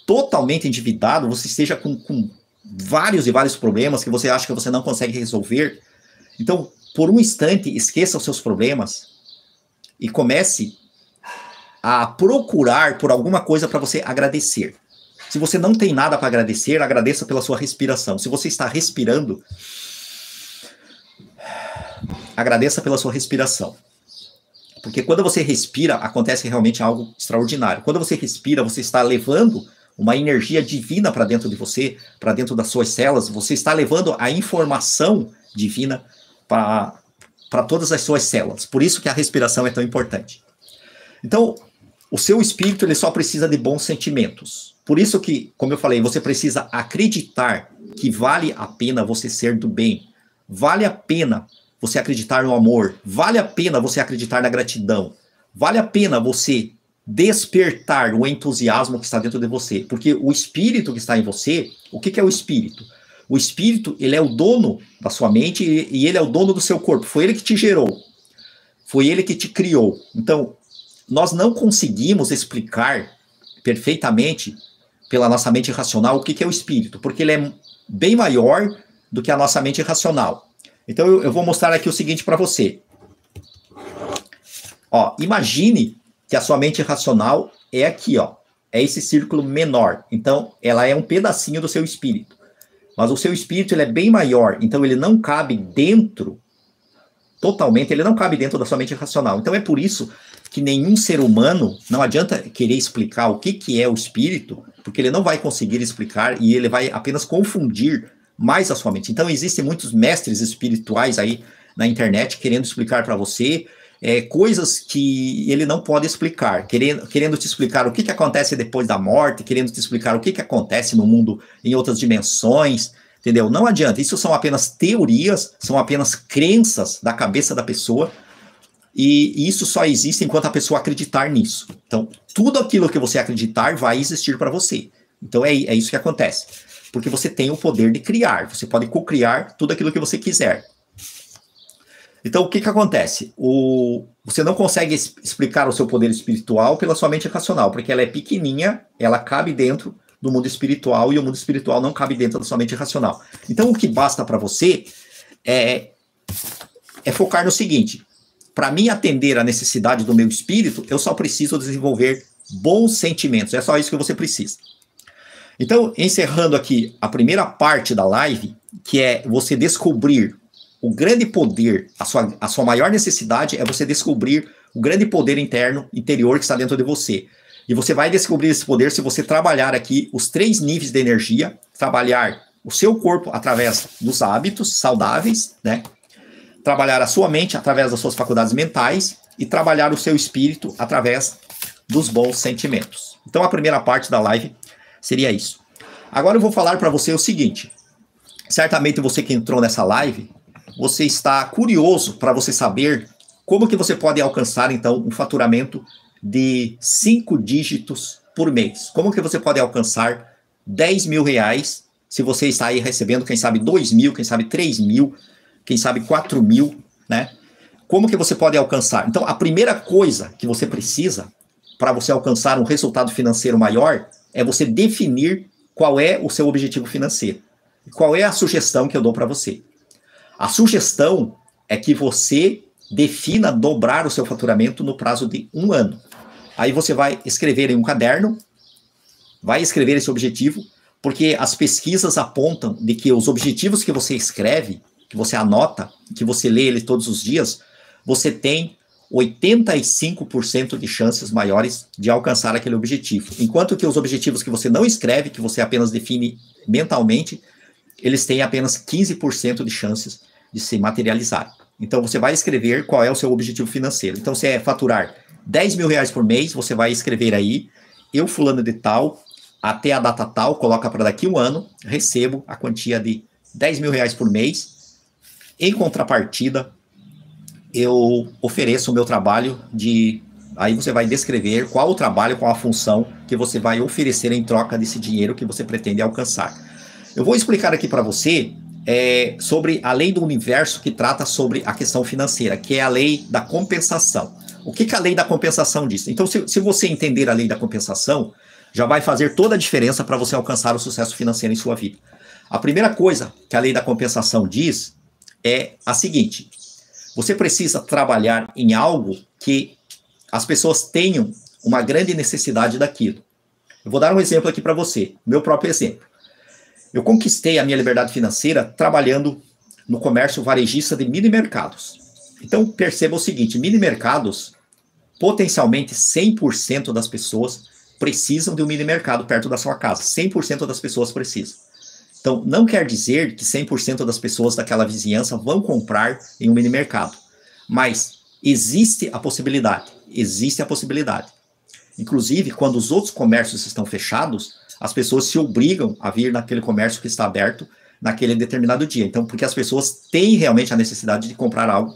totalmente endividado, você esteja com vários e vários problemas que você acha que você não consegue resolver, então, por um instante, esqueça os seus problemas e comece a procurar por alguma coisa para você agradecer. Se você não tem nada para agradecer, agradeça pela sua respiração. Se você está respirando, agradeça pela sua respiração. Porque quando você respira, acontece realmente algo extraordinário. Quando você respira, você está levando uma energia divina para dentro de você, para dentro das suas células. Você está levando a informação divina para todas as suas células. Por isso que a respiração é tão importante. Então, o seu espírito ele só precisa de bons sentimentos. Por isso que, como eu falei, você precisa acreditar que vale a pena você ser do bem. Vale a pena você acreditar no amor. Vale a pena você acreditar na gratidão. Vale a pena você despertar o entusiasmo que está dentro de você. Porque o espírito que está em você, o que é o espírito? O espírito, ele é o dono da sua mente e ele é o dono do seu corpo. Foi ele que te gerou. Foi ele que te criou. Então, nós não conseguimos explicar perfeitamente pela nossa mente racional o que é o espírito, porque ele é bem maior do que a nossa mente racional. Então eu vou mostrar aqui o seguinte para você. Ó, imagine que a sua mente racional é aqui, ó, é esse círculo menor. Então ela é um pedacinho do seu espírito. Mas o seu espírito ele é bem maior, então ele não cabe dentro totalmente, ele não cabe dentro da sua mente racional. Então é por isso que nenhum ser humano, não adianta querer explicar o que é o espírito, porque ele não vai conseguir explicar e ele vai apenas confundir mais a sua mente. Então existem muitos mestres espirituais aí na internet querendo explicar para você coisas que ele não pode explicar, querendo te explicar o que acontece depois da morte, querendo te explicar o que acontece no mundo em outras dimensões, entendeu? Não adianta, isso são apenas teorias, são apenas crenças da cabeça da pessoa, e isso só existe enquanto a pessoa acreditar nisso. Então, tudo aquilo que você acreditar vai existir para você. Então, é isso que acontece. Porque você tem o poder de criar, você pode co-criar tudo aquilo que você quiser. Então, o que acontece? Você não consegue explicar o seu poder espiritual pela sua mente racional, porque ela é pequenininha, ela cabe dentro do mundo espiritual, e o mundo espiritual não cabe dentro da sua mente racional. Então, o que basta para você é focar no seguinte: para mim atender a necessidade do meu espírito, eu só preciso desenvolver bons sentimentos. É só isso que você precisa. Então, encerrando aqui a primeira parte da live, que é você descobrir o grande poder, a sua maior necessidade é você descobrir o grande poder interior que está dentro de você. E você vai descobrir esse poder se você trabalhar aqui os 3 níveis de energia, trabalhar o seu corpo através dos hábitos saudáveis, né? Trabalhar a sua mente através das suas faculdades mentais e trabalhar o seu espírito através dos bons sentimentos. Então, a primeira parte da live seria isso. Agora eu vou falar para você o seguinte. Certamente você que entrou nessa live, você está curioso para você saber como que você pode alcançar, então, um faturamento de 5 dígitos por mês. Como que você pode alcançar 10 mil reais se você está aí recebendo, quem sabe, 2 mil, quem sabe 3 mil, quem sabe 4 mil, né? Como que você pode alcançar? Então, a primeira coisa que você precisa para você alcançar um resultado financeiro maior é você definir qual é o seu objetivo financeiro. Qual é a sugestão que eu dou para você? A sugestão é que você defina dobrar o seu faturamento no prazo de 1 ano. Aí você vai escrever em um caderno, vai escrever esse objetivo, porque as pesquisas apontam de que os objetivos que você escreve, que você anota, que você lê ele todos os dias, você tem 85% de chances maiores de alcançar aquele objetivo. Enquanto que os objetivos que você não escreve, que você apenas define mentalmente, eles têm apenas 15% de chances de se materializar. Então, você vai escrever qual é o seu objetivo financeiro. Então, se é faturar 10 mil reais por mês, você vai escrever aí, eu fulano de tal, até a data tal, coloca para daqui 1 ano, recebo a quantia de 10 mil reais por mês. Em contrapartida, eu ofereço o meu trabalho de... Aí você vai descrever qual o trabalho, qual a função que você vai oferecer em troca desse dinheiro que você pretende alcançar. Eu vou explicar aqui para você sobre a lei do universo que trata sobre a questão financeira, que é a lei da compensação. O que a lei da compensação diz? Então, se você entender a lei da compensação, já vai fazer toda a diferença para você alcançar o sucesso financeiro em sua vida. A primeira coisa que a lei da compensação diz é a seguinte: você precisa trabalhar em algo que as pessoas tenham uma grande necessidade daquilo. Eu vou dar um exemplo aqui para você, meu próprio exemplo. Eu conquistei a minha liberdade financeira trabalhando no comércio varejista de mini mercados. Então, perceba o seguinte, mini mercados, potencialmente 100% das pessoas precisam de um mini mercado perto da sua casa. 100% das pessoas precisam. Então, não quer dizer que 100% das pessoas daquela vizinhança vão comprar em um mini mercado. Mas existe a possibilidade. Existe a possibilidade. Inclusive, quando os outros comércios estão fechados, as pessoas se obrigam a vir naquele comércio que está aberto naquele determinado dia. Então, porque as pessoas têm realmente a necessidade de comprar algo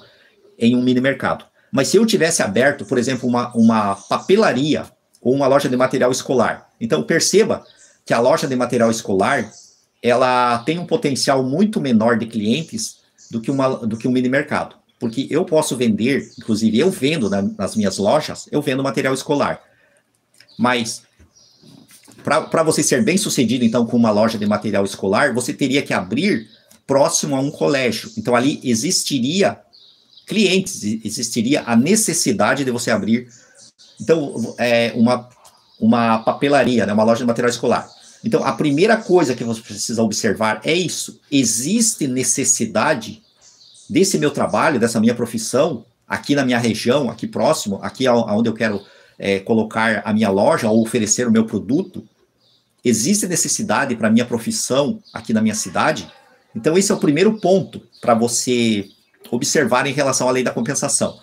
em um mini mercado. Mas se eu tivesse aberto, por exemplo, uma papelaria ou uma loja de material escolar, então perceba que a loja de material escolar, ela tem um potencial muito menor de clientes do que um mini mercado. Porque eu posso vender, inclusive eu vendo nas minhas lojas, eu vendo material escolar. Mas para você ser bem sucedido, então, com uma loja de material escolar, você teria que abrir próximo a um colégio. Então, ali existiria clientes, existiria a necessidade de você abrir, então, uma papelaria, né, uma loja de material escolar. Então, a primeira coisa que você precisa observar é isso. Existe necessidade desse meu trabalho, dessa minha profissão, aqui na minha região, aqui próximo, aqui onde eu quero colocar a minha loja ou oferecer o meu produto, existe necessidade para a minha profissão aqui na minha cidade? Então, esse é o primeiro ponto para você observar em relação à lei da compensação.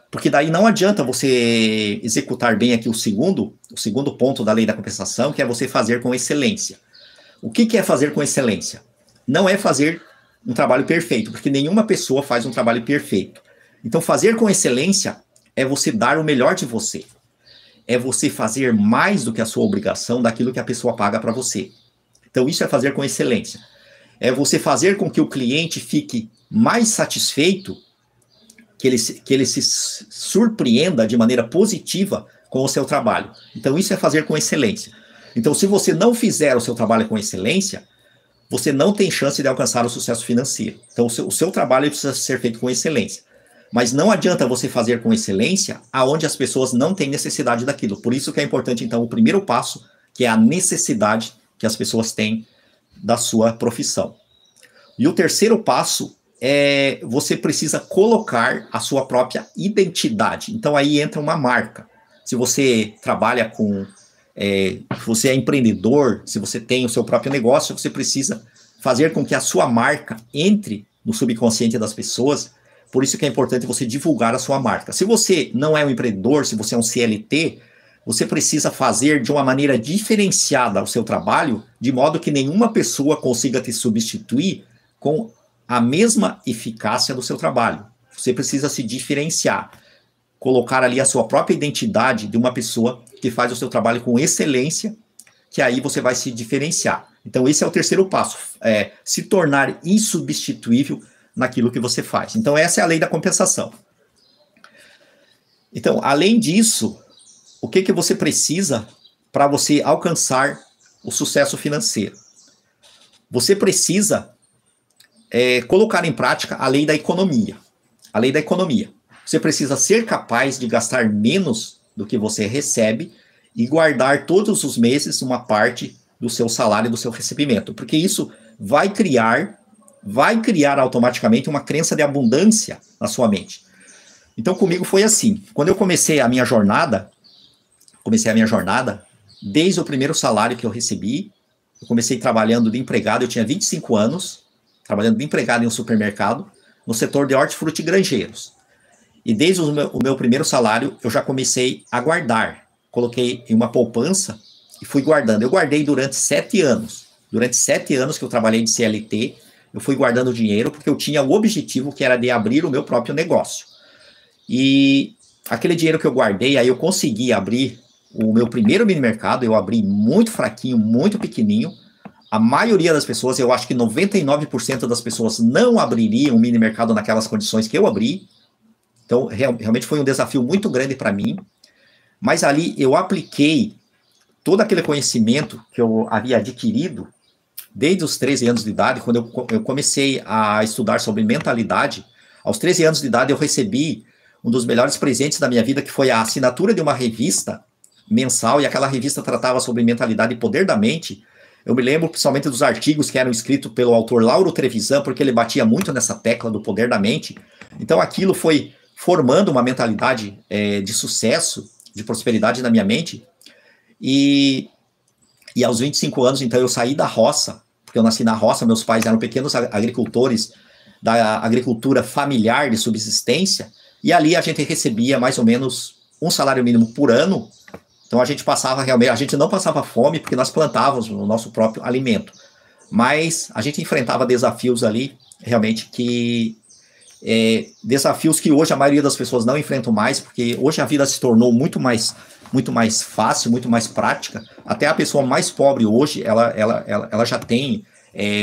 Porque daí não adianta você executar bem aqui o segundo ponto da lei da compensação, que é você fazer com excelência. O que é fazer com excelência? Não é fazer um trabalho perfeito, porque nenhuma pessoa faz um trabalho perfeito. Então, fazer com excelência é você dar o melhor de você. É você fazer mais do que a sua obrigação daquilo que a pessoa paga para você. Então, isso é fazer com excelência. É você fazer com que o cliente fique mais satisfeito, que ele se surpreenda de maneira positiva com o seu trabalho. Então, isso é fazer com excelência. Então, se você não fizer o seu trabalho com excelência, você não tem chance de alcançar o sucesso financeiro. Então, o seu trabalho precisa ser feito com excelência. Mas não adianta você fazer com excelência aonde as pessoas não têm necessidade daquilo. Por isso que é importante, então, o primeiro passo, que é a necessidade que as pessoas têm da sua profissão. E o terceiro passo é você precisa colocar a sua própria identidade. Então, aí entra uma marca. Se você trabalha com... se você é empreendedor, se você tem o seu próprio negócio, você precisa fazer com que a sua marca entre no subconsciente das pessoas. Por isso que é importante você divulgar a sua marca. Se você não é um empreendedor, se você é um CLT, você precisa fazer de uma maneira diferenciada o seu trabalho, de modo que nenhuma pessoa consiga te substituir com a mesma eficácia do seu trabalho. Você precisa se diferenciar, colocar ali a sua própria identidade de uma pessoa que faz o seu trabalho com excelência, que aí você vai se diferenciar. Então, esse é o terceiro passo, se tornar insubstituível naquilo que você faz. Então, essa é a lei da compensação. Então, além disso, o que você precisa para você alcançar o sucesso financeiro? Você precisa colocar em prática a lei da economia. A lei da economia. Você precisa ser capaz de gastar menos do que você recebe e guardar todos os meses uma parte do seu salário, do seu recebimento, porque isso vai criar automaticamente uma crença de abundância na sua mente. Então, comigo foi assim. Quando eu comecei a minha jornada, desde o primeiro salário que eu recebi, eu comecei trabalhando de empregado, eu tinha 25 anos, trabalhando de empregado em um supermercado, no setor de hortifruti e granjeiros. E desde o meu primeiro salário, eu já comecei a guardar. Coloquei em uma poupança e fui guardando. Eu guardei durante 7 anos. Durante 7 anos que eu trabalhei de CLT, eu fui guardando dinheiro porque eu tinha o objetivo que era de abrir o meu próprio negócio. E aquele dinheiro que eu guardei, aí eu consegui abrir o meu primeiro mini mercado. Eu abri muito fraquinho, muito pequenininho. A maioria das pessoas, eu acho que 99% das pessoas não abririam um mini mercado naquelas condições que eu abri. Então, realmente foi um desafio muito grande para mim. Mas ali eu apliquei todo aquele conhecimento que eu havia adquirido desde os 13 anos de idade, quando eu comecei a estudar sobre mentalidade. Aos 13 anos de idade eu recebi um dos melhores presentes da minha vida, que foi a assinatura de uma revista mensal, e aquela revista tratava sobre mentalidade e poder da mente. Eu me lembro principalmente dos artigos que eram escritos pelo autor Lauro Trevisan, porque ele batia muito nessa tecla do poder da mente. Então aquilo foi formando uma mentalidade de sucesso, de prosperidade na minha mente. E aos 25 anos, então, eu saí da roça, porque eu nasci na roça, meus pais eram pequenos agricultores da agricultura familiar de subsistência, e ali a gente recebia mais ou menos um salário mínimo por ano. Então a gente não passava fome, porque nós plantávamos o nosso próprio alimento, mas a gente enfrentava desafios ali, realmente, desafios que hoje a maioria das pessoas não enfrentam mais, porque hoje a vida se tornou muito mais fácil, muito mais prática. Até a pessoa mais pobre hoje, ela já tem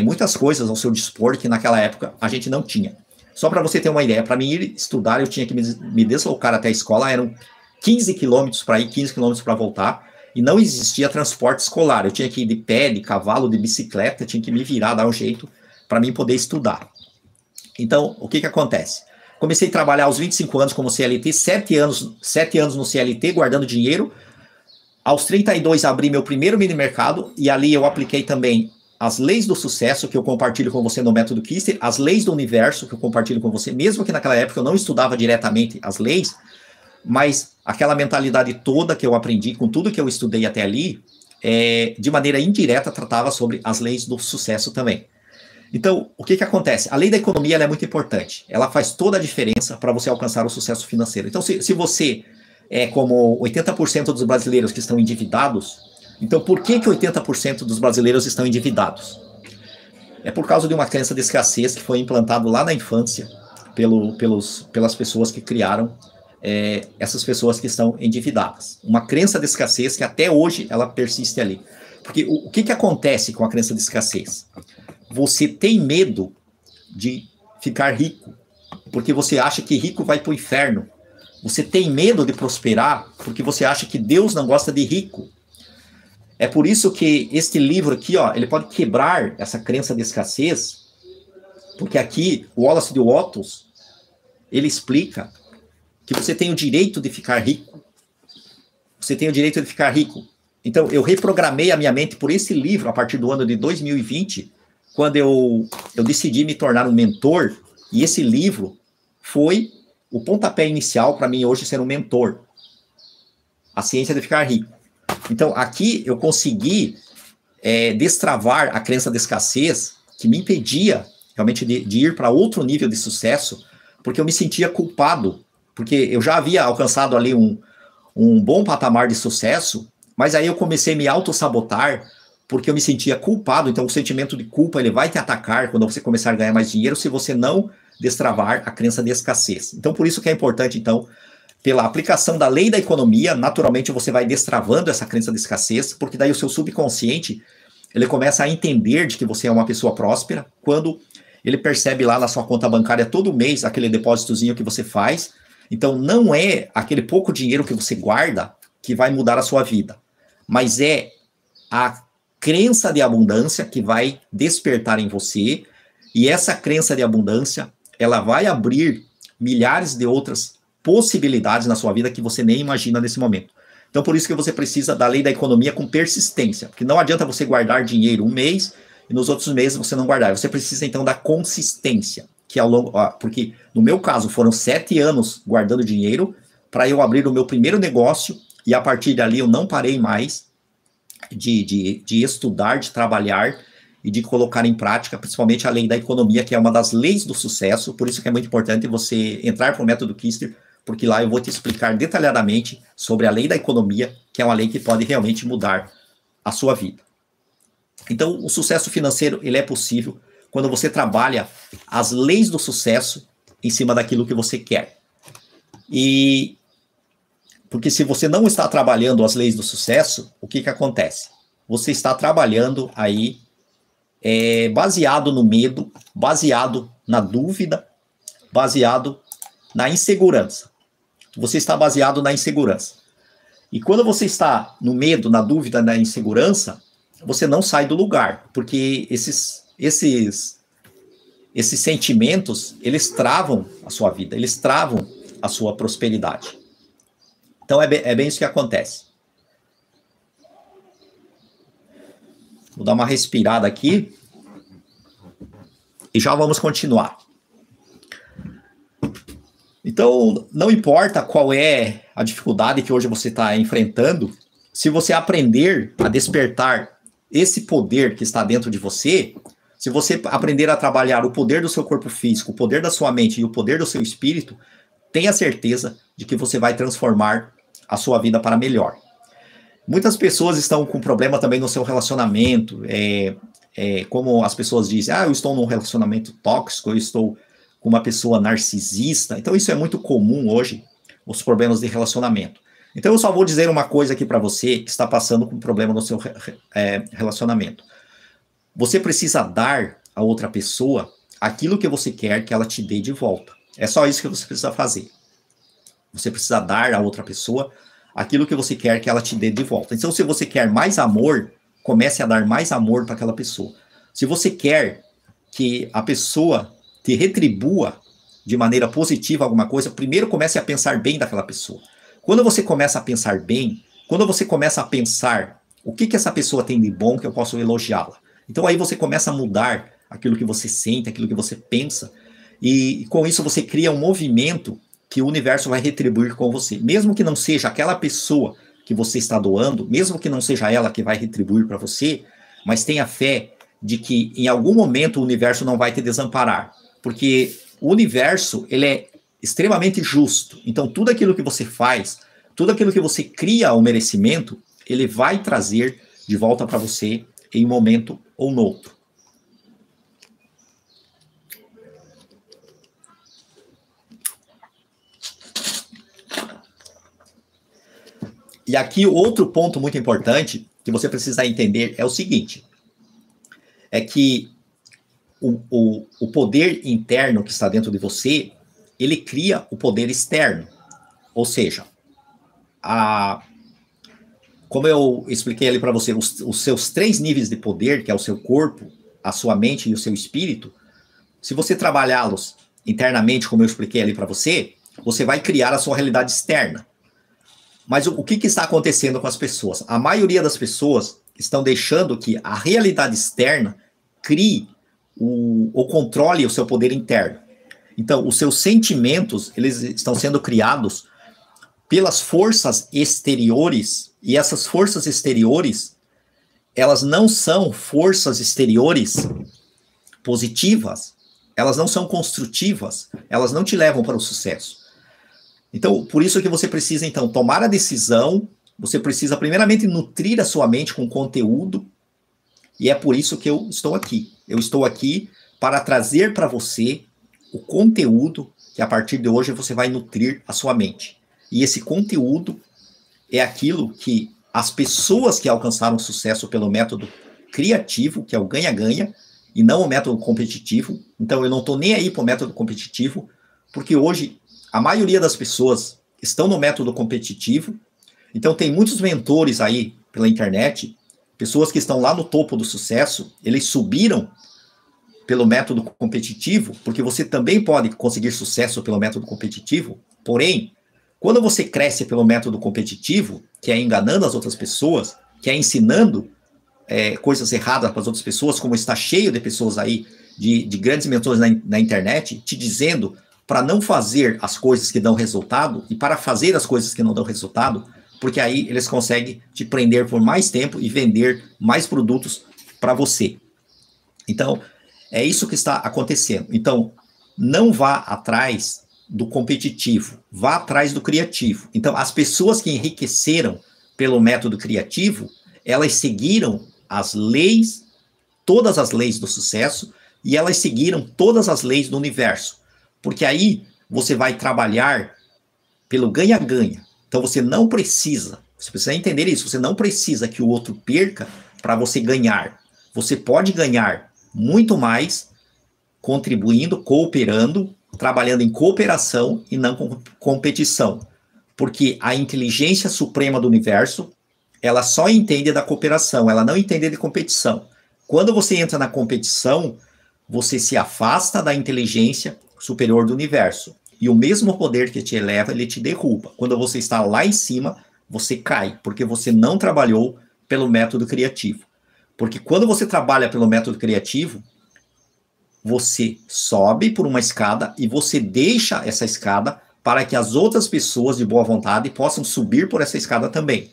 muitas coisas ao seu dispor que naquela época a gente não tinha. Só para você ter uma ideia, para mim ir estudar, eu tinha que me deslocar até a escola, eram 15 quilômetros para ir, 15 quilômetros para voltar, e não existia transporte escolar. Eu tinha que ir de pé, de cavalo, de bicicleta, tinha que me virar, dar um jeito para mim poder estudar. Então, o que acontece? Comecei a trabalhar aos 25 anos como CLT, 7 anos no CLT, guardando dinheiro. Aos 32, abri meu primeiro mini mercado, e ali eu apliquei também as leis do sucesso que eu compartilho com você no método Kister, as leis do universo que eu compartilho com você, mesmo que naquela época eu não estudava diretamente as leis, mas aquela mentalidade toda que eu aprendi com tudo que eu estudei até ali, de maneira indireta tratava sobre as leis do sucesso também. Então, o que acontece? A lei da economia ela é muito importante. Ela faz toda a diferença para você alcançar o sucesso financeiro. Então, se você é como 80% dos brasileiros que estão endividados, então por que 80% dos brasileiros estão endividados? É por causa de uma crença de escassez que foi implantado lá na infância pelas pessoas que criaram essas pessoas que estão endividadas. Uma crença de escassez que até hoje ela persiste ali. Porque o que acontece com a crença de escassez? Você tem medo de ficar rico, porque você acha que rico vai para o inferno. Você tem medo de prosperar, porque você acha que Deus não gosta de rico. É por isso que este livro aqui, ó, ele pode quebrar essa crença de escassez, porque aqui o Wallace de Watts, ele explica que você tem o direito de ficar rico. Você tem o direito de ficar rico. Então, eu reprogramei a minha mente por esse livro a partir do ano de 2020, quando eu decidi me tornar um mentor, e esse livro foi o pontapé inicial para mim hoje ser um mentor. A ciência de ficar rico. Então, aqui eu consegui destravar a crença de escassez que me impedia realmente de ir para outro nível de sucesso, porque eu me sentia culpado, porque eu já havia alcançado ali um bom patamar de sucesso, mas aí eu comecei a me auto-sabotar, porque eu me sentia culpado. Então o sentimento de culpa ele vai te atacar quando você começar a ganhar mais dinheiro se você não destravar a crença de escassez. Então por isso que é importante, então, pela aplicação da lei da economia, naturalmente você vai destravando essa crença de escassez, porque daí o seu subconsciente ele começa a entender de que você é uma pessoa próspera, quando ele percebe lá na sua conta bancária todo mês aquele depósitozinho que você faz. Então não é aquele pouco dinheiro que você guarda que vai mudar a sua vida, mas é a crença de abundância que vai despertar em você, e essa crença de abundância, ela vai abrir milhares de outras possibilidades na sua vida que você nem imagina nesse momento. Então, por isso que você precisa da lei da economia com persistência, porque não adianta você guardar dinheiro um mês e nos outros meses você não guardar. Você precisa, então, da consistência, que ao longo... Porque, no meu caso, foram 7 anos guardando dinheiro para eu abrir o meu primeiro negócio, e a partir dali eu não parei mais de estudar, de trabalhar e de colocar em prática, principalmente a lei da economia, que é uma das leis do sucesso. Por isso que é muito importante você entrar para o método Kister, porque lá eu vou te explicar detalhadamente sobre a lei da economia, que é uma lei que pode realmente mudar a sua vida. Então, o sucesso financeiro ele é possível quando você trabalha as leis do sucesso em cima daquilo que você quer. E porque se você não está trabalhando as leis do sucesso, o que acontece? Você está trabalhando aí baseado no medo, baseado na dúvida, baseado na insegurança. Você está baseado na insegurança. E quando você está no medo, na dúvida, na insegurança, você não sai do lugar, porque esses sentimentos, eles travam a sua vida, eles travam a sua prosperidade. Então é bem isso que acontece. Vou dar uma respirada aqui e já vamos continuar. Então, não importa qual é a dificuldade que hoje você está enfrentando, se você aprender a despertar esse poder que está dentro de você, se você aprender a trabalhar o poder do seu corpo físico, o poder da sua mente e o poder do seu espírito, tenha certeza de que você vai transformar a sua vida para melhor. Muitas pessoas estão com problema também no seu relacionamento, como as pessoas dizem, eu estou num relacionamento tóxico, eu estou com uma pessoa narcisista. Então isso é muito comum hoje, os problemas de relacionamento. Então eu só vou dizer uma coisa aqui para você que está passando com problema no seu relacionamento. Você precisa dar a outra pessoa aquilo que você quer que ela te dê de volta. É só isso que você precisa fazer. Você precisa dar a outra pessoa aquilo que você quer que ela te dê de volta. Então, se você quer mais amor, comece a dar mais amor para aquela pessoa. Se você quer que a pessoa te retribua de maneira positiva alguma coisa, primeiro comece a pensar bem daquela pessoa. Quando você começa a pensar bem, quando você começa a pensar o que essa pessoa tem de bom que eu posso elogiá-la, Então aí você começa a mudar aquilo que você sente, aquilo que você pensa, e com isso você cria um movimento que o universo vai retribuir com você. Mesmo que não seja aquela pessoa que você está doando, mesmo que não seja ela que vai retribuir para você, mas tenha fé de que em algum momento o universo não vai te desamparar, porque o universo, ele é extremamente justo. Então tudo aquilo que você faz, tudo aquilo que você cria ao merecimento, ele vai trazer de volta para você em um momento ou no outro. E aqui outro ponto muito importante que você precisa entender é o seguinte, é que o poder interno que está dentro de você, ele cria o poder externo. Ou seja, como eu expliquei ali para você, os seus 3 níveis de poder, que é o seu corpo, a sua mente e o seu espírito, se você trabalhá-los internamente, como eu expliquei ali para você, você vai criar a sua realidade externa. Mas o que está acontecendo com as pessoas? A maioria das pessoas estão deixando que a realidade externa crie ou controle o seu poder interno. Então, os seus sentimentos, eles estão sendo criados pelas forças exteriores, e essas forças exteriores, elas não são forças exteriores positivas, elas não são construtivas, elas não te levam para o sucesso. Então, por isso que você precisa, então, tomar a decisão, você precisa, primeiramente, nutrir a sua mente com conteúdo, e é por isso que eu estou aqui. Eu estou aqui para trazer para você o conteúdo que, a partir de hoje, você vai nutrir a sua mente. E esse conteúdo é aquilo que as pessoas que alcançaram sucesso pelo método criativo, que é o ganha-ganha, e não o método competitivo. Então, eu não estou nem aí para o método competitivo, porque hoje a maioria das pessoas estão no método competitivo. Então, tem muitos mentores aí pela internet, pessoas que estão lá no topo do sucesso, eles subiram pelo método competitivo, porque você também pode conseguir sucesso pelo método competitivo. Porém, quando você cresce pelo método competitivo, que é enganando as outras pessoas, que é ensinando coisas erradas para as outras pessoas, como está cheio de pessoas aí, de grandes mentores na internet, te dizendo para não fazer as coisas que dão resultado e para fazer as coisas que não dão resultado, porque aí eles conseguem te prender por mais tempo e vender mais produtos para você. Então, é isso que está acontecendo. Então, não vá atrás do competitivo, vá atrás do criativo. Então, as pessoas que enriqueceram pelo método criativo, elas seguiram as leis, todas as leis do sucesso, e elas seguiram todas as leis do universo. Porque aí você vai trabalhar pelo ganha-ganha. Então você precisa entender isso, você não precisa que o outro perca para você ganhar. Você pode ganhar muito mais contribuindo, cooperando, trabalhando em cooperação e não com competição. Porque a inteligência suprema do universo, ela só entende da cooperação, ela não entende de competição. Quando você entra na competição, você se afasta da inteligência superior do universo. E o mesmo poder que te eleva, ele te derruba. Quando você está lá em cima, você cai, porque você não trabalhou pelo método criativo. Porque quando você trabalha pelo método criativo, você sobe por uma escada e você deixa essa escada para que as outras pessoas de boa vontade possam subir por essa escada também.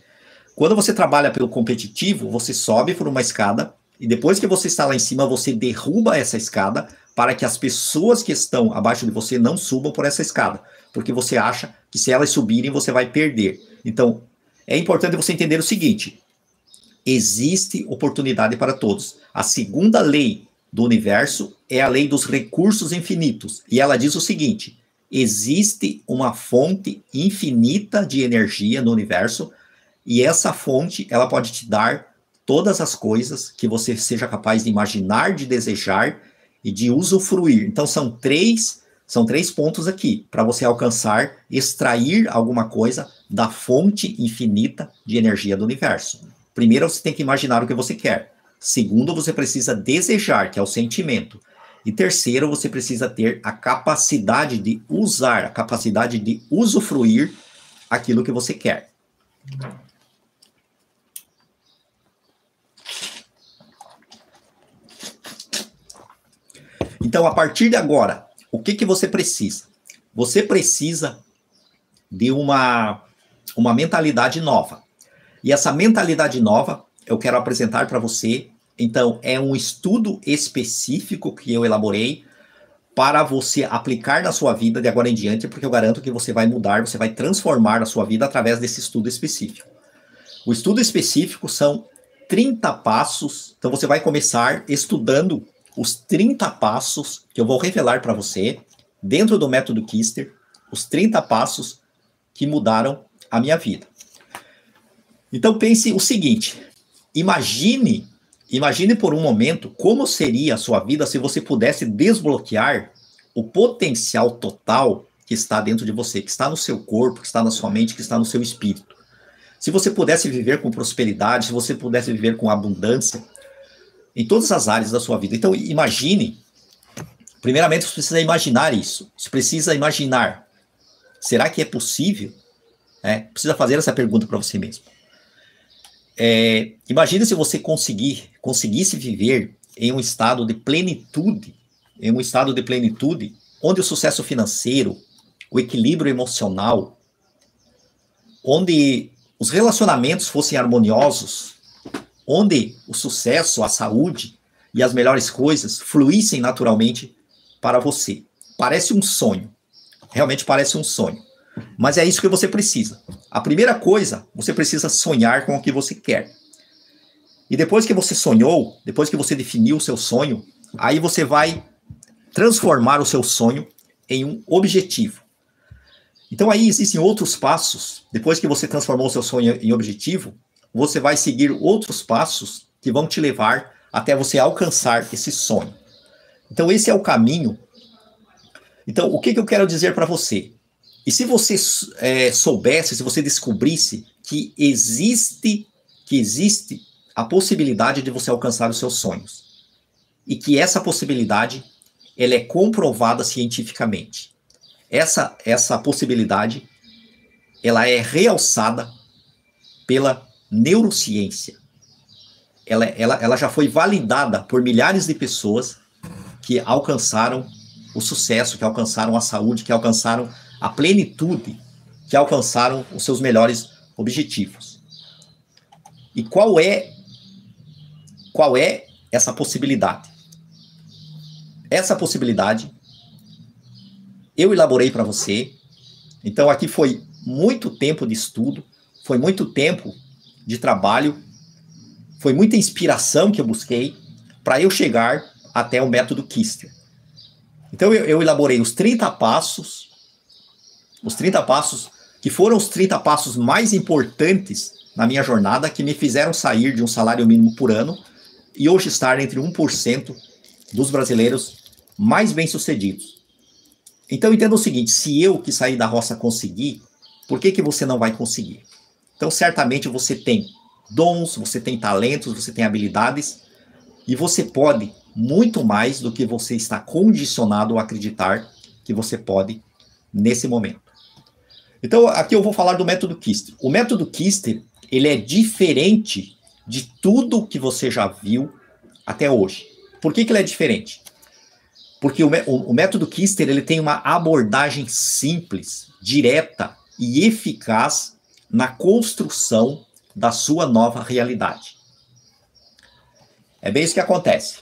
Quando você trabalha pelo competitivo, você sobe por uma escada e depois que você está lá em cima, você derruba essa escada para que as pessoas que estão abaixo de você não subam por essa escada, porque você acha que se elas subirem, você vai perder. Então, é importante você entender o seguinte: existe oportunidade para todos. A segunda lei do universo é a lei dos recursos infinitos, e ela diz o seguinte: existe uma fonte infinita de energia no universo, e essa fonte, ela pode te dar todas as coisas que você seja capaz de imaginar, de desejar e de usufruir. Então, são três pontos aqui para você alcançar, extrair alguma coisa da fonte infinita de energia do universo. Primeiro, você tem que imaginar o que você quer. Segundo, você precisa desejar, que é o sentimento. E terceiro, você precisa ter a capacidade de usar, a capacidade de usufruir aquilo que você quer. Então, a partir de agora, o que que você precisa? Você precisa de uma mentalidade nova. E essa mentalidade nova, eu quero apresentar para você. Então, é um estudo específico que eu elaborei para você aplicar na sua vida de agora em diante, porque eu garanto que você vai mudar, você vai transformar a sua vida através desse estudo específico. O estudo específico são 30 passos, então você vai começar estudando os 30 passos que eu vou revelar para você, dentro do método Kister, os 30 passos que mudaram a minha vida. Então pense o seguinte, imagine por um momento como seria a sua vida se você pudesse desbloquear o potencial total que está dentro de você, que está no seu corpo, que está na sua mente, que está no seu espírito. Se você pudesse viver com prosperidade, se você pudesse viver com abundância, em todas as áreas da sua vida. Então imagine, primeiramente você precisa imaginar isso. Você precisa imaginar, será que é possível? Precisa fazer essa pergunta para você mesmo. Imagine se você conseguisse viver em um estado de plenitude, onde o sucesso financeiro, o equilíbrio emocional, onde os relacionamentos fossem harmoniosos, onde o sucesso, a saúde e as melhores coisas fluíssem naturalmente para você. Parece um sonho, realmente parece um sonho. Mas é isso que você precisa. A primeira coisa, você precisa sonhar com o que você quer. E depois que você sonhou, depois que você definiu o seu sonho, aí você vai transformar o seu sonho em um objetivo. Então aí existem outros passos. Depois que você transformou o seu sonho em objetivo, você vai seguir outros passos que vão te levar até você alcançar esse sonho. Então esse é o caminho. Então o que eu quero dizer para você? E se você soubesse, se você descobrisse que existe a possibilidade de você alcançar os seus sonhos, e que essa possibilidade ela é comprovada cientificamente. Essa possibilidade ela é realçada pela neurociência. Ela já foi validada por milhares de pessoas que alcançaram o sucesso, que alcançaram a saúde, que alcançaram a plenitude, que alcançaram os seus melhores objetivos. E qual é essa possibilidade? Essa possibilidade eu elaborei para você. Então aqui foi muito tempo de estudo, foi muito tempo de trabalho, foi muita inspiração que eu busquei para eu chegar até o método Kister. Então eu elaborei os 30 passos que foram os 30 passos mais importantes na minha jornada, que me fizeram sair de um salário mínimo por ano e hoje estar entre 1% dos brasileiros mais bem-sucedidos. Então entenda o seguinte, se eu que saí da roça consegui, por que você não vai conseguir? Então certamente você tem dons, você tem talentos, você tem habilidades e você pode muito mais do que você está condicionado a acreditar que você pode nesse momento. Então, aqui eu vou falar do método Kister. O método Kister, ele é diferente de tudo que você já viu até hoje. Por que ele é diferente? Porque o método Kister, ele tem uma abordagem simples, direta e eficaz na construção da sua nova realidade. É bem isso que acontece.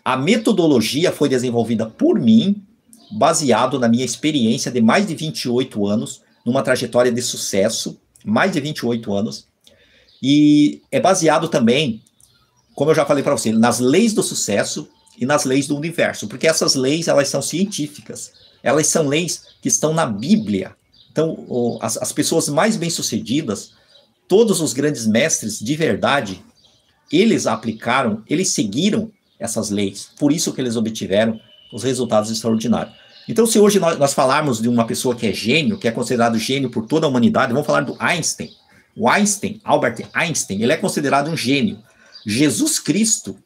A metodologia foi desenvolvida por mim, baseado na minha experiência de mais de 28 anos, numa trajetória de sucesso, mais de 28 anos, e é baseado também, como eu já falei para você, nas leis do sucesso e nas leis do universo, porque essas leis, elas são científicas, elas são leis que estão na Bíblia. Então, as pessoas mais bem-sucedidas, todos os grandes mestres de verdade, eles aplicaram, eles seguiram essas leis, por isso que eles obtiveram os resultados extraordinários. Então, se hoje nós falarmos de uma pessoa que é gênio, que é considerado gênio por toda a humanidade, vamos falar do Einstein. O Einstein, Albert Einstein, ele é considerado um gênio. Jesus Cristo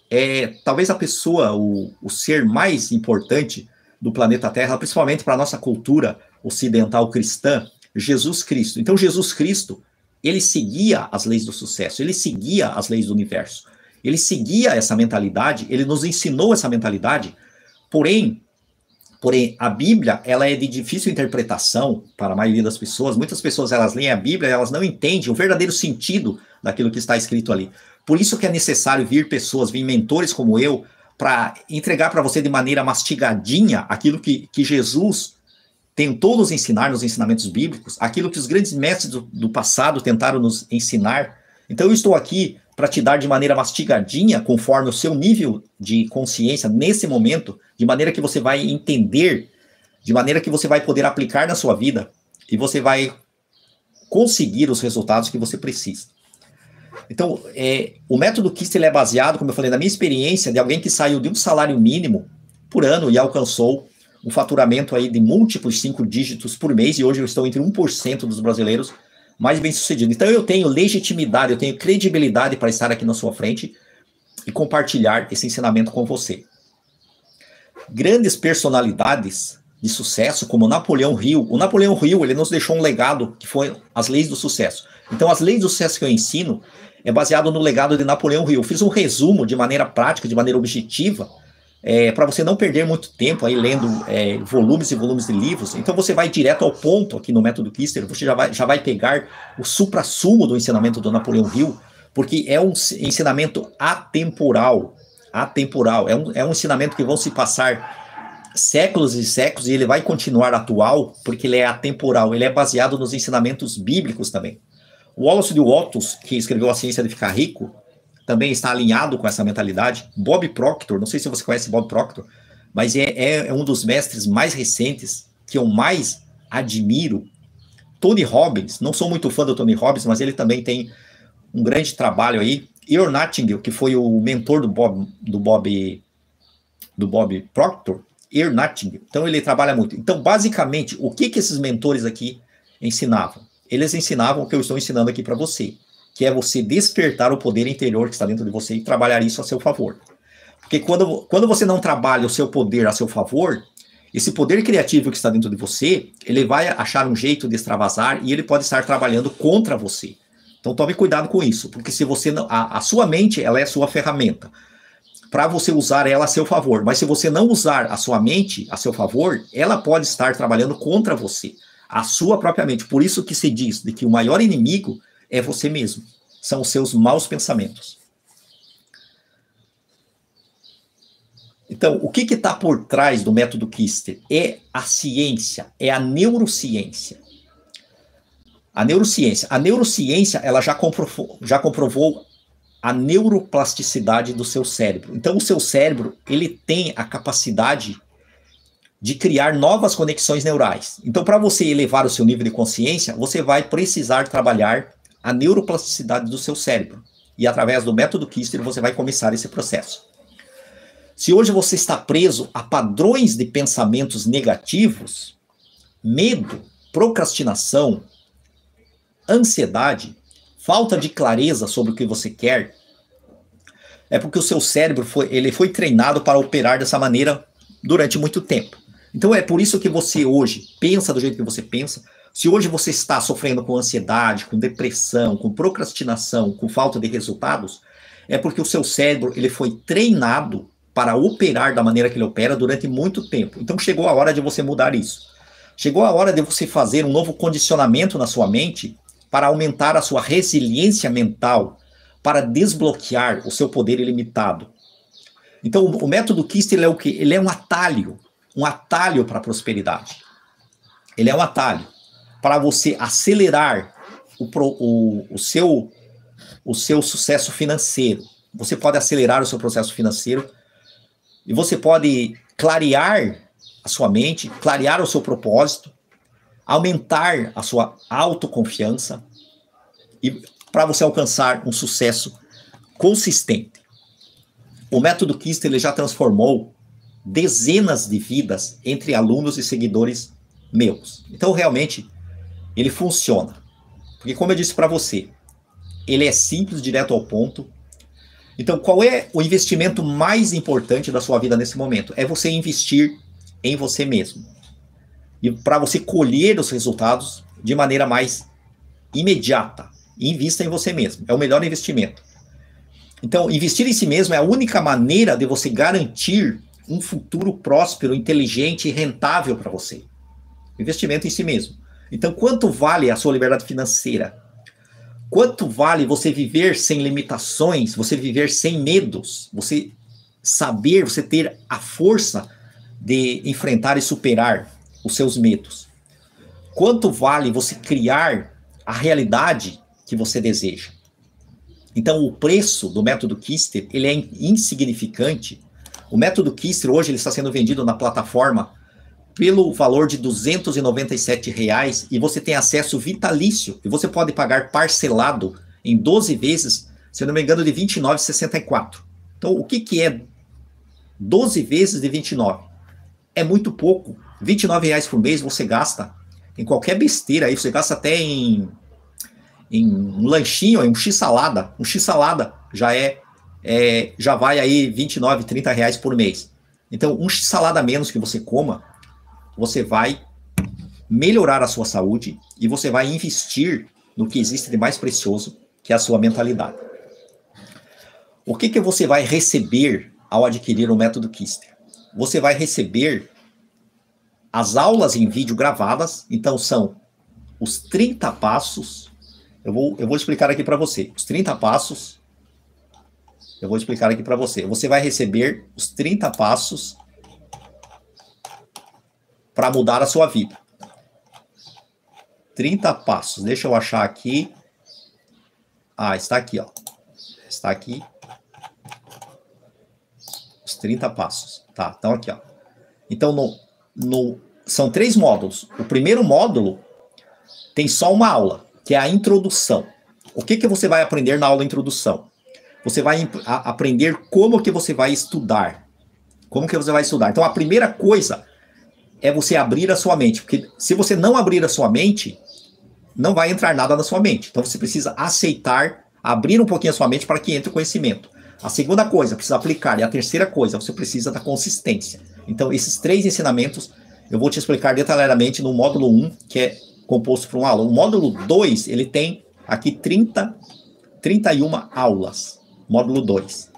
é talvez a pessoa, o ser mais importante do planeta Terra, principalmente para a nossa cultura ocidental cristã, Jesus Cristo. Então, Jesus Cristo, ele seguia as leis do sucesso, ele seguia as leis do universo, ele seguia essa mentalidade, ele nos ensinou essa mentalidade Porém, a Bíblia, ela é de difícil interpretação para a maioria das pessoas. Muitas pessoas, elas leem a Bíblia e elas não entendem o verdadeiro sentido daquilo que está escrito ali. Por isso que é necessário vir mentores como eu, para entregar para você de maneira mastigadinha aquilo que Jesus tentou nos ensinar nos ensinamentos bíblicos, aquilo que os grandes mestres do passado tentaram nos ensinar. Então eu estou aqui para te dar de maneira mastigadinha, conforme o seu nível de consciência nesse momento, de maneira que você vai entender, de maneira que você vai poder aplicar na sua vida e você vai conseguir os resultados que você precisa. Então, o método Kister é baseado, como eu falei, na minha experiência de alguém que saiu de um salário mínimo por ano e alcançou um faturamento aí de múltiplos 5 dígitos por mês, e hoje eu estou entre 1% dos brasileiros mais bem-sucedidos. Então eu tenho legitimidade, eu tenho credibilidade para estar aqui na sua frente e compartilhar esse ensinamento com você. Grandes personalidades de sucesso, como Napoleão Hill. O Napoleão Hill, ele nos deixou um legado que foi as leis do sucesso. Então as leis do sucesso que eu ensino é baseado no legado de Napoleão Hill. Eu fiz um resumo de maneira prática, de maneira objetiva, para você não perder muito tempo aí lendo volumes e volumes de livros. Então você vai direto ao ponto aqui no método Kister, você já vai pegar o suprassumo do ensinamento do Napoleão Hill, porque é um ensinamento atemporal, é um ensinamento que vão se passar séculos e séculos e ele vai continuar atual, porque ele é atemporal, ele é baseado nos ensinamentos bíblicos também. O Wallace de Watts, que escreveu A Ciência de Ficar Rico, também está alinhado com essa mentalidade. Bob Proctor, não sei se você conhece Bob Proctor, mas é um dos mestres mais recentes que eu mais admiro. Tony Robbins, não sou muito fã do Tony Robbins, mas ele também tem um grande trabalho aí. Earl Nightingale, que foi o mentor do Bob Proctor, Earl Nightingale. Então ele trabalha muito. Então, basicamente, o que esses mentores aqui ensinavam? Eles ensinavam o que eu estou ensinando aqui para você, que é você despertar o poder interior que está dentro de você e trabalhar isso a seu favor. Porque quando você não trabalha o seu poder a seu favor, esse poder criativo que está dentro de você, ele vai achar um jeito de extravasar e ele pode estar trabalhando contra você. Então tome cuidado com isso, porque se você não, a sua mente, ela é a sua ferramenta, para você usar ela a seu favor. Mas se você não usar a sua mente a seu favor, ela pode estar trabalhando contra você, a sua própria mente. Por isso que se diz de que o maior inimigo é você mesmo. São os seus maus pensamentos. Então, o que está por trás do método Kister? É a ciência, é a neurociência. A neurociência, ela já comprovou a neuroplasticidade do seu cérebro. Então, o seu cérebro, ele tem a capacidade de criar novas conexões neurais. Então, para você elevar o seu nível de consciência, você vai precisar trabalhar a neuroplasticidade do seu cérebro. E através do método Kister você vai começar esse processo. Se hoje você está preso a padrões de pensamentos negativos, medo, procrastinação, ansiedade, falta de clareza sobre o que você quer, é porque o seu cérebro foi treinado para operar dessa maneira durante muito tempo. Então é por isso que você hoje pensa do jeito que você pensa. Se hoje você está sofrendo com ansiedade, com depressão, com procrastinação, com falta de resultados, é porque o seu cérebro ele foi treinado para operar da maneira que ele opera durante muito tempo. Então chegou a hora de você mudar isso. Chegou a hora de você fazer um novo condicionamento na sua mente para aumentar a sua resiliência mental, para desbloquear o seu poder ilimitado. Então o método Kister é o quê? Ele é um atalho para a prosperidade. Ele é um atalho para você acelerar o seu sucesso financeiro. Você pode acelerar o seu processo financeiro e você pode clarear a sua mente, clarear o seu propósito, aumentar a sua autoconfiança e para você alcançar um sucesso consistente. O método Kister ele já transformou dezenas de vidas entre alunos e seguidores meus. Então, realmente, ele funciona. Porque, como eu disse para você, ele é simples, direto ao ponto. Então, qual é o investimento mais importante da sua vida nesse momento? É você investir em você mesmo. E para você colher os resultados de maneira mais imediata. Invista em você mesmo. É o melhor investimento. Então, investir em si mesmo é a única maneira de você garantir um futuro próspero, inteligente e rentável para você. Investimento em si mesmo. Então, quanto vale a sua liberdade financeira? Quanto vale você viver sem limitações, você viver sem medos, você saber, você ter a força de enfrentar e superar os seus medos? Quanto vale você criar a realidade que você deseja? Então, o preço do método Kister, ele é insignificante. O método Kister, hoje, ele está sendo vendido na plataforma pelo valor de R$ 297 e você tem acesso vitalício. E você pode pagar parcelado em 12 vezes, se eu não me engano, de R$ 29,64. Então, o que é 12 vezes de 29? É muito pouco. R$ 29 por mês você gasta em qualquer besteira. Aí você gasta até em um lanchinho, em um x-salada. Um x-salada já vai aí 29, 30 reais por mês. Então, um x-salada a menos que você coma, você vai melhorar a sua saúde e você vai investir no que existe de mais precioso, que é a sua mentalidade. O que você vai receber ao adquirir o método Kister? Você vai receber as aulas em vídeo gravadas, então são os 30 passos. Eu vou explicar aqui para você. Os 30 passos, eu vou explicar aqui para você. Você vai receber os 30 passos para mudar a sua vida. 30 passos. Deixa eu achar aqui. Ah, está aqui, ó. Está aqui. Os 30 passos. Tá, então aqui, ó. Então, são 3 módulos. O primeiro módulo tem só uma aula, que é a introdução. O que você vai aprender na aula introdução? Você vai aprender como que você vai estudar. Como que você vai estudar. Então, a primeira coisa é você abrir a sua mente. Porque se você não abrir a sua mente, não vai entrar nada na sua mente. Então, você precisa aceitar, abrir um pouquinho a sua mente para que entre o conhecimento. A segunda coisa, precisa aplicar. E a terceira coisa, você precisa da consistência. Então, esses 3 ensinamentos, eu vou te explicar detalhadamente no módulo 1, que é composto por uma aula. O módulo 2, ele tem aqui 31 aulas. Módulo 2.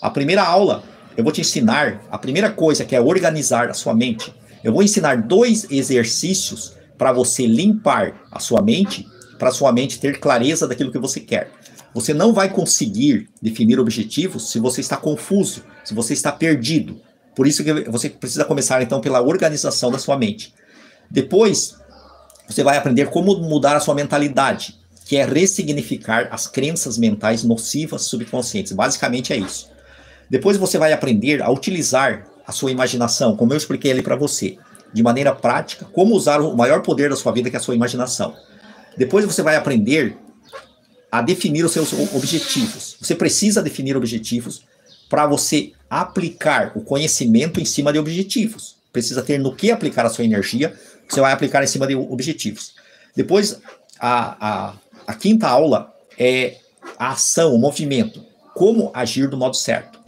A primeira aula, eu vou te ensinar, a primeira coisa que é organizar a sua mente. Eu vou ensinar 2 exercícios para você limpar a sua mente, para a sua mente ter clareza daquilo que você quer. Você não vai conseguir definir objetivos se você está confuso, se você está perdido. Por isso que você precisa começar, então, pela organização da sua mente. Depois, você vai aprender como mudar a sua mentalidade, que é ressignificar as crenças mentais nocivas subconscientes. Basicamente é isso. Depois você vai aprender a utilizar a sua imaginação, como eu expliquei ali para você, de maneira prática, como usar o maior poder da sua vida, que é a sua imaginação. Depois você vai aprender a definir os seus objetivos. Você precisa definir objetivos para você aplicar o conhecimento em cima de objetivos. Precisa ter no que aplicar a sua energia, você vai aplicar em cima de objetivos. Depois, a quinta aula é a ação, o movimento. Como agir do modo certo.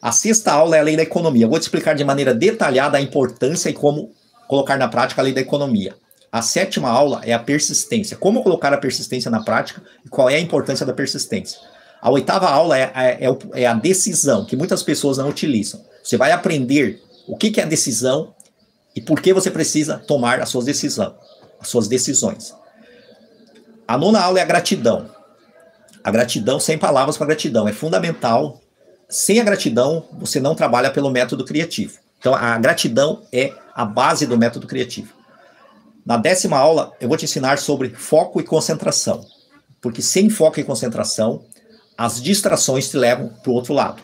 A sexta aula é a lei da economia. Eu vou te explicar de maneira detalhada a importância e como colocar na prática a lei da economia. A sétima aula é a persistência. Como colocar a persistência na prática e qual é a importância da persistência. A oitava aula é a decisão, que muitas pessoas não utilizam. Você vai aprender o que é a decisão e por que você precisa tomar as suas decisões. A nona aula é a gratidão. A gratidão, sem palavras para gratidão, é fundamental. Sem a gratidão, você não trabalha pelo método criativo. Então, a gratidão é a base do método criativo. Na 10ª aula, eu vou te ensinar sobre foco e concentração. Porque sem foco e concentração, as distrações te levam para o outro lado.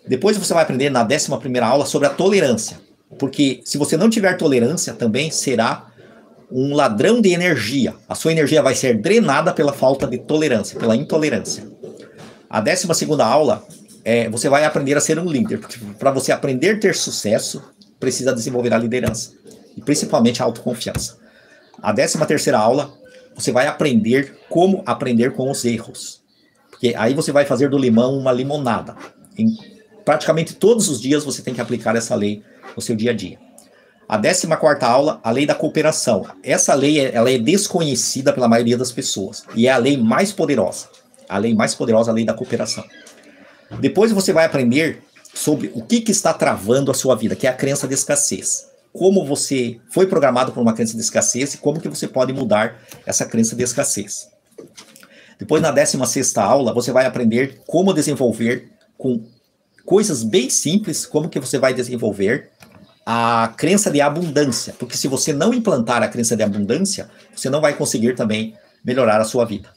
Depois você vai aprender na 11ª aula sobre a tolerância. Porque se você não tiver tolerância, também será um ladrão de energia. A sua energia vai ser drenada pela falta de tolerância, pela intolerância. A 12ª aula, você vai aprender a ser um líder. Porque para você aprender a ter sucesso, precisa desenvolver a liderança. E principalmente a autoconfiança. A 13ª aula, você vai aprender como aprender com os erros. Porque aí você vai fazer do limão uma limonada. Em praticamente todos os dias você tem que aplicar essa lei no seu dia a dia. A 14ª aula, a lei da cooperação. Essa lei ela é desconhecida pela maioria das pessoas. E é a lei mais poderosa. A lei mais poderosa, a lei da cooperação. Depois você vai aprender sobre o que está travando a sua vida, que é a crença de escassez. Como você foi programado por uma crença de escassez e como que você pode mudar essa crença de escassez. Depois, na 16ª aula, você vai aprender como desenvolver com coisas bem simples, como que você vai desenvolver a crença de abundância. Porque se você não implantar a crença de abundância, você não vai conseguir também melhorar a sua vida.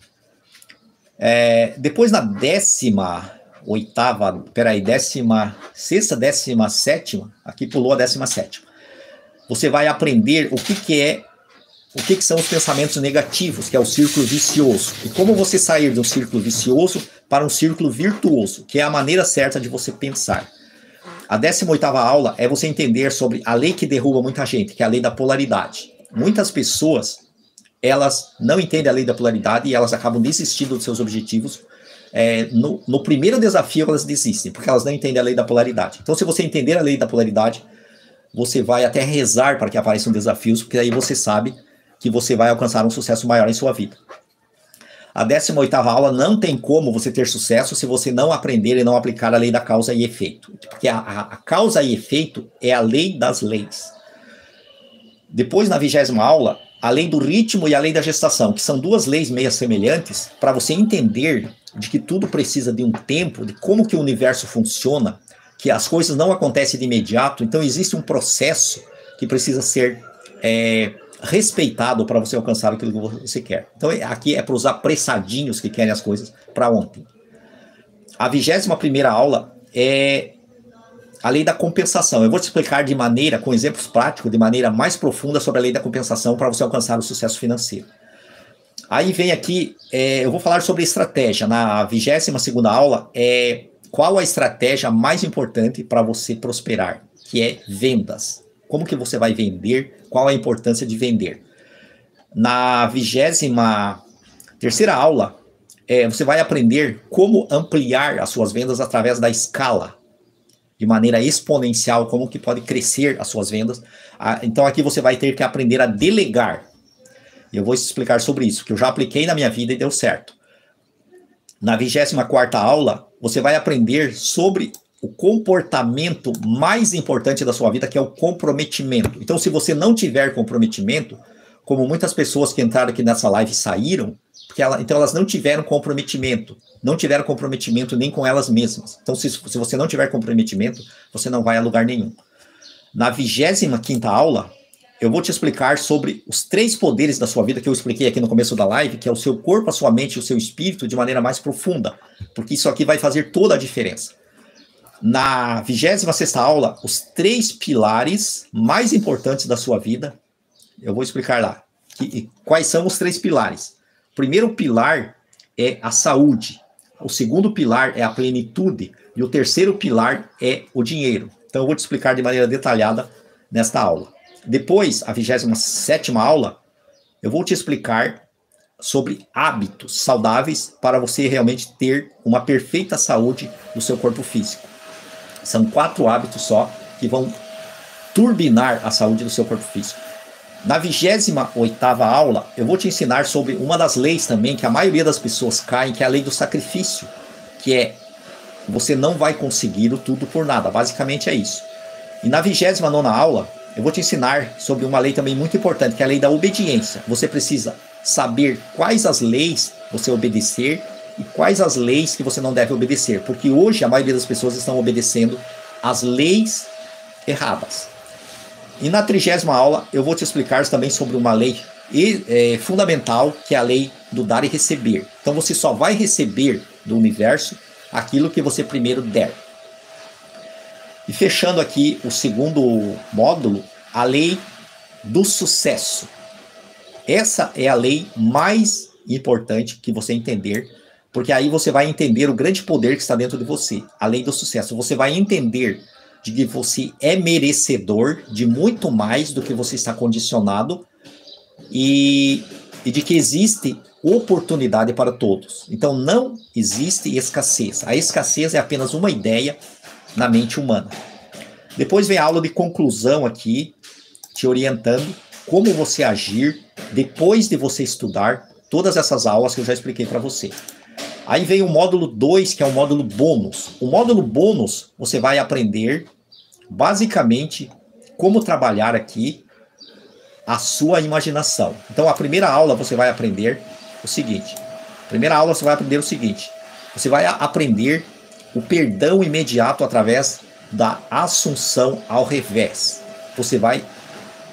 Depois, na 16ª, 17ª, aqui pulou a 17ª, você vai aprender o que são os pensamentos negativos, que é o círculo vicioso. E como você sair de um círculo vicioso para um círculo virtuoso, que é a maneira certa de você pensar. A 18ª aula é você entender sobre a lei que derruba muita gente, que é a lei da polaridade. Muitas pessoas, elas não entendem a lei da polaridade e elas acabam desistindo dos seus objetivos. No primeiro desafio, elas desistem, porque elas não entendem a lei da polaridade. Então, se você entender a lei da polaridade, você vai até rezar para que apareçam desafios, porque aí você sabe que você vai alcançar um sucesso maior em sua vida. A 18ª aula não tem como você ter sucesso se você não aprender e não aplicar a lei da causa e efeito. Porque a causa e efeito é a lei das leis. Depois, na 20ª aula, a lei do ritmo e a lei da gestação, que são duas leis meio semelhantes, para você entender de que tudo precisa de um tempo, de como que o universo funciona, que as coisas não acontecem de imediato, então existe um processo que precisa ser respeitado para você alcançar aquilo que você quer. Então aqui é para os apressadinhos que querem as coisas para ontem. A 21ª aula é a lei da compensação. Eu vou te explicar com exemplos práticos, de maneira mais profunda sobre a lei da compensação para você alcançar o sucesso financeiro. Aí vem aqui, eu vou falar sobre estratégia. Na 22ª aula, qual a estratégia mais importante para você prosperar? Que é vendas. Como que você vai vender? Qual a importância de vender? Na 23ª aula, você vai aprender como ampliar as suas vendas através da escala, de maneira exponencial, como que pode crescer as suas vendas. Então aqui você vai ter que aprender a delegar. Eu vou explicar sobre isso, que eu já apliquei na minha vida e deu certo. Na 24ª aula, você vai aprender sobre o comportamento mais importante da sua vida, que é o comprometimento. Então, se você não tiver comprometimento, como muitas pessoas que entraram aqui nessa live saíram, então elas não tiveram comprometimento nem com elas mesmas. Então, se você não tiver comprometimento, você não vai a lugar nenhum. Na 25ª aula, eu vou te explicar sobre os 3 poderes da sua vida que eu expliquei aqui no começo da live, que é o seu corpo, a sua mente e o seu espírito, de maneira mais profunda, porque isso aqui vai fazer toda a diferença. Na 26ª aula, os 3 pilares mais importantes da sua vida, eu vou explicar lá. Quais são os 3 pilares? O primeiro pilar é a saúde, o segundo pilar é a plenitude e o terceiro pilar é o dinheiro. Então eu vou te explicar de maneira detalhada nesta aula. Depois, a 27ª aula, eu vou te explicar sobre hábitos saudáveis para você realmente ter uma perfeita saúde no seu corpo físico. São 4 hábitos só que vão turbinar a saúde do seu corpo físico. Na 28ª aula, eu vou te ensinar sobre uma das leis também que a maioria das pessoas caem, que é a lei do sacrifício, que é você não vai conseguir o tudo por nada. Basicamente é isso. E na 29ª aula, eu vou te ensinar sobre uma lei também muito importante, que é a lei da obediência. Você precisa saber quais as leis você obedecer e quais as leis que você não deve obedecer, porque hoje a maioria das pessoas estão obedecendo as leis erradas. E na 30ª aula eu vou te explicar também sobre uma lei fundamental, que é a lei do dar e receber. Então você só vai receber do universo aquilo que você primeiro der. E fechando aqui o segundo módulo, a lei do sucesso. Essa é a lei mais importante que você entender, porque aí você vai entender o grande poder que está dentro de você, a lei do sucesso. Você vai entender de que você é merecedor de muito mais do que você está condicionado e de que existe oportunidade para todos. Então não existe escassez. A escassez é apenas uma ideia na mente humana. Depois vem a aula de conclusão aqui, te orientando como você agir depois de você estudar todas essas aulas que eu já expliquei para você. Aí vem o módulo 2, que é o módulo bônus. O módulo bônus, você vai aprender, basicamente, como trabalhar aqui a sua imaginação. Então, a primeira aula você vai aprender o seguinte. Você vai aprender o perdão imediato através da assunção ao revés. Você vai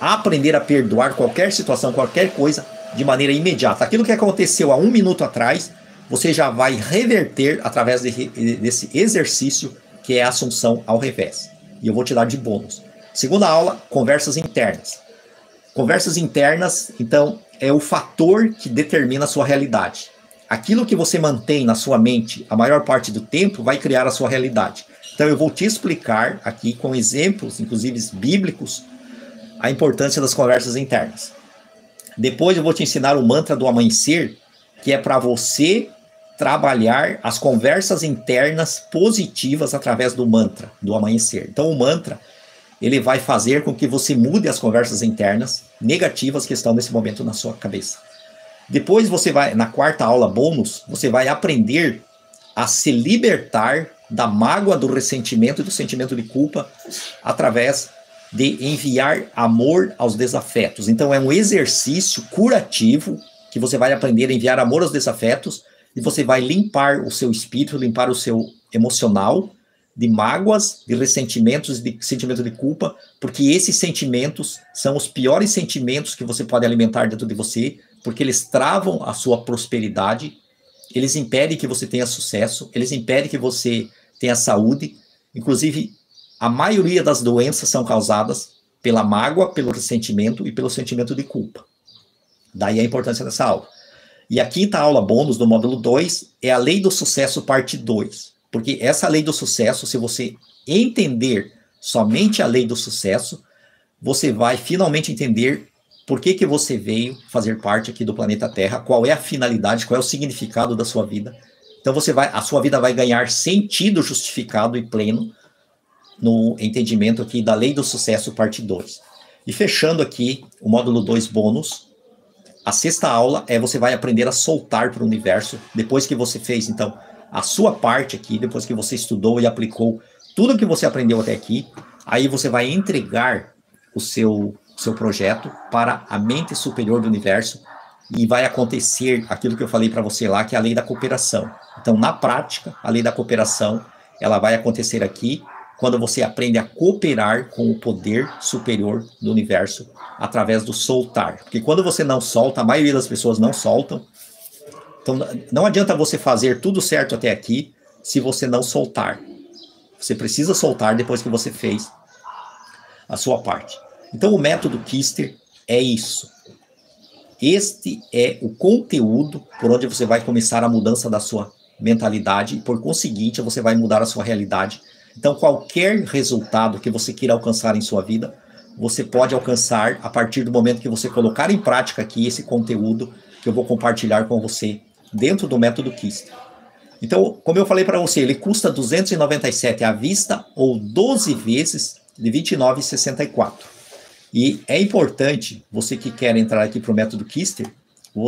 aprender a perdoar qualquer situação, qualquer coisa, de maneira imediata. Aquilo que aconteceu há 1 minuto atrás, você já vai reverter através desse exercício, que é a assunção ao revés. E eu vou te dar de bônus. Segunda aula, conversas internas. Conversas internas, então, é o fator que determina a sua realidade. Aquilo que você mantém na sua mente a maior parte do tempo vai criar a sua realidade. Então, eu vou te explicar aqui com exemplos, inclusive bíblicos, a importância das conversas internas. Depois eu vou te ensinar o mantra do amanhecer, que é para você trabalhar as conversas internas positivas através do mantra do amanhecer. Então, o mantra, ele vai fazer com que você mude as conversas internas negativas que estão nesse momento na sua cabeça. Depois você vai, na quarta aula bônus, você vai aprender a se libertar da mágoa, do ressentimento e do sentimento de culpa através de enviar amor aos desafetos. Então é um exercício curativo que você vai aprender a enviar amor aos desafetos e você vai limpar o seu espírito, limpar o seu emocional de mágoas, de ressentimentos, de sentimento de culpa, porque esses sentimentos são os piores sentimentos que você pode alimentar dentro de você, porque eles travam a sua prosperidade, eles impedem que você tenha sucesso, eles impedem que você tenha saúde. Inclusive, a maioria das doenças são causadas pela mágoa, pelo ressentimento e pelo sentimento de culpa. Daí a importância dessa aula. E a quinta aula bônus do módulo 2 é a Lei do Sucesso, parte 2. Porque essa lei do sucesso, se você entender somente a lei do sucesso, você vai finalmente entender por que você veio fazer parte aqui do planeta Terra, qual é a finalidade, qual é o significado da sua vida. Então a sua vida vai ganhar sentido justificado e pleno no entendimento aqui da lei do sucesso, parte 2. E fechando aqui o módulo 2 bônus, a sexta aula você vai aprender a soltar para o universo, depois que você fez, então, a sua parte aqui, depois que você estudou e aplicou tudo que você aprendeu até aqui, aí você vai entregar o seu projeto para a mente superior do universo e vai acontecer aquilo que eu falei para você lá, que é a lei da cooperação. Então, na prática, a lei da cooperação, ela vai acontecer aqui quando você aprende a cooperar com o poder superior do universo através do soltar. Porque quando você não solta, a maioria das pessoas não soltam. Então, não adianta você fazer tudo certo até aqui se você não soltar. Você precisa soltar depois que você fez a sua parte. Então, o método Kister é isso. Este é o conteúdo por onde você vai começar a mudança da sua mentalidade e, por conseguinte, você vai mudar a sua realidade. Então, qualquer resultado que você queira alcançar em sua vida, você pode alcançar a partir do momento que você colocar em prática aqui esse conteúdo que eu vou compartilhar com você dentro do método Kister. Então, como eu falei para você, ele custa R$ 297 à vista ou 12 vezes de R$ 29,64. E é importante, você que quer entrar aqui para o método Kister, eu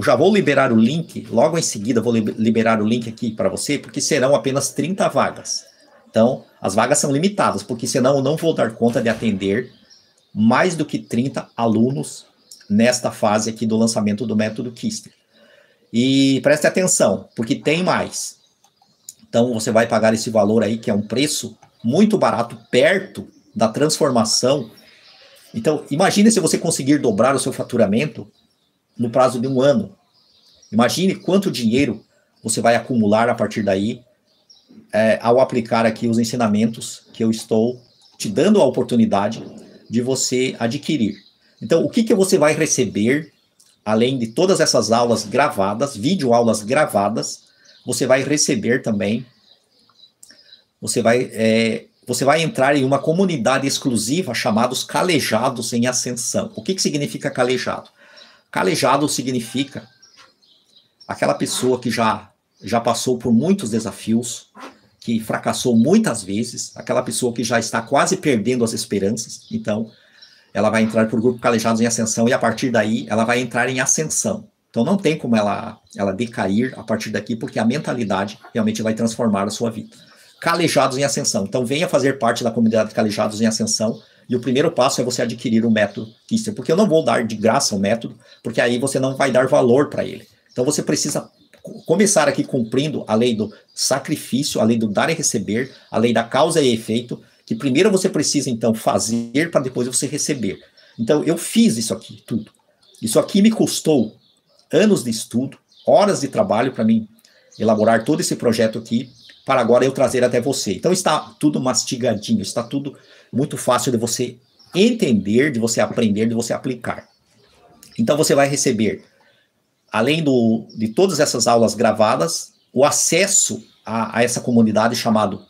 já vou liberar o link, logo em seguida vou liberar o link aqui para você, porque serão apenas 30 vagas. Então, as vagas são limitadas, porque senão eu não vou dar conta de atender mais do que 30 alunos nesta fase aqui do lançamento do método Kister. E preste atenção, porque tem mais. Então, você vai pagar esse valor aí, que é um preço muito barato, perto da transformação. Então, imagine se você conseguir dobrar o seu faturamento no prazo de 1 ano. Imagine quanto dinheiro você vai acumular a partir daí, ao aplicar aqui os ensinamentos que eu estou te dando a oportunidade de você adquirir. Então, o que você vai receber, além de todas essas aulas gravadas, videoaulas gravadas, você vai receber também, você vai entrar em uma comunidade exclusiva chamada os Calejados em Ascensão. O que significa calejado? Calejado significa aquela pessoa que já passou por muitos desafios, que fracassou muitas vezes, aquela pessoa que já está quase perdendo as esperanças. Então, ela vai entrar para o grupo Calejados em Ascensão e a partir daí ela vai entrar em ascensão. Então não tem como ela decair a partir daqui, porque a mentalidade realmente vai transformar a sua vida. Calejados em Ascensão. Então venha fazer parte da comunidade Calejados em Ascensão, e o primeiro passo é você adquirir o método Kister, porque eu não vou dar de graça o método, porque aí você não vai dar valor para ele. Então você precisa começar aqui cumprindo a lei do sacrifício, a lei do dar e receber, a lei da causa e efeito, que primeiro você precisa então fazer para depois você receber. Então eu fiz isso aqui, tudo. Isso aqui me custou anos de estudo, horas de trabalho para mim elaborar todo esse projeto aqui, para agora eu trazer até você. Então está tudo mastigadinho, está tudo muito fácil de você entender, de você aprender, de você aplicar. Então você vai receber, além de todas essas aulas gravadas, o acesso a essa comunidade chamado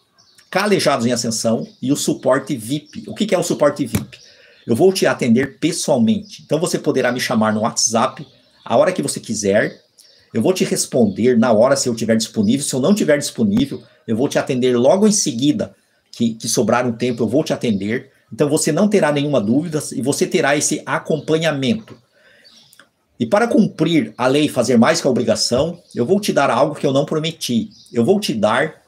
Calejados em Ascensão e o suporte VIP. O que é o suporte VIP? Eu vou te atender pessoalmente. Então você poderá me chamar no WhatsApp a hora que você quiser. Eu vou te responder na hora se eu estiver disponível. Se eu não estiver disponível, eu vou te atender logo em seguida que sobrar um tempo, eu vou te atender. Então você não terá nenhuma dúvida e você terá esse acompanhamento. E para cumprir a lei e fazer mais que a obrigação, eu vou te dar algo que eu não prometi. Eu vou te dar,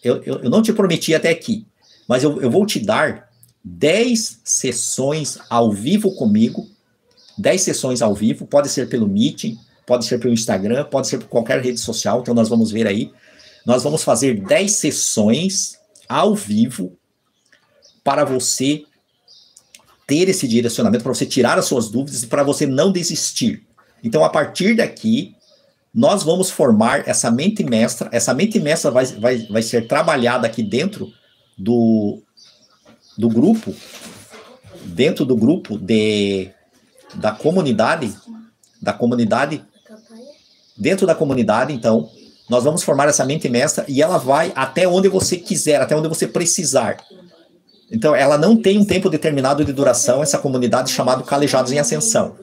eu não te prometi até aqui, mas eu vou te dar 10 sessões ao vivo comigo, 10 sessões ao vivo, pode ser pelo Meeting, pode ser pelo Instagram, pode ser por qualquer rede social, então nós vamos ver aí. Nós vamos fazer 10 sessões ao vivo para você ter esse direcionamento, para você tirar as suas dúvidas e para você não desistir. Então, a partir daqui, nós vamos formar essa mente mestra. Essa mente mestra vai ser trabalhada aqui dentro do grupo, dentro do grupo da comunidade, dentro da comunidade, então, nós vamos formar essa mente mestra e ela vai até onde você quiser, até onde você precisar. Então, ela não tem um tempo determinado de duração, essa comunidade chamada Calejados em Ascensão.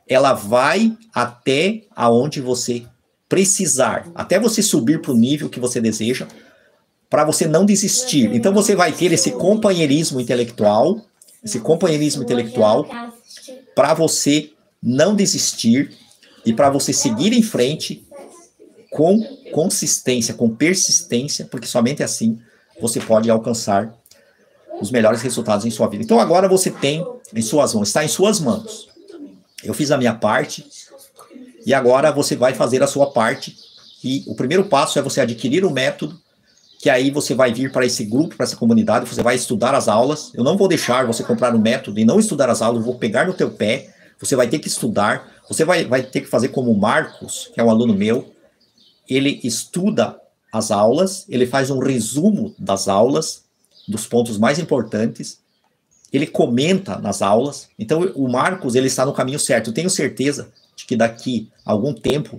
Ela vai até aonde você precisar, até você subir para o nível que você deseja, para você não desistir. Então, você vai ter esse companheirismo intelectual para você não desistir e para você seguir em frente com consistência, com persistência, porque somente assim você pode alcançar os melhores resultados em sua vida. Então agora você tem em suas mãos, está em suas mãos. Eu fiz a minha parte e agora você vai fazer a sua parte. E o primeiro passo é você adquirir o método, que aí você vai vir para esse grupo, para essa comunidade, você vai estudar as aulas. Eu não vou deixar você comprar o método e não estudar as aulas, eu vou pegar no teu pé, você vai ter que estudar, você vai ter que fazer como o Marcos, que é um aluno meu, ele estuda as aulas, ele faz um resumo das aulas, dos pontos mais importantes, ele comenta nas aulas. Então o Marcos, ele está no caminho certo. Eu tenho certeza de que daqui a algum tempo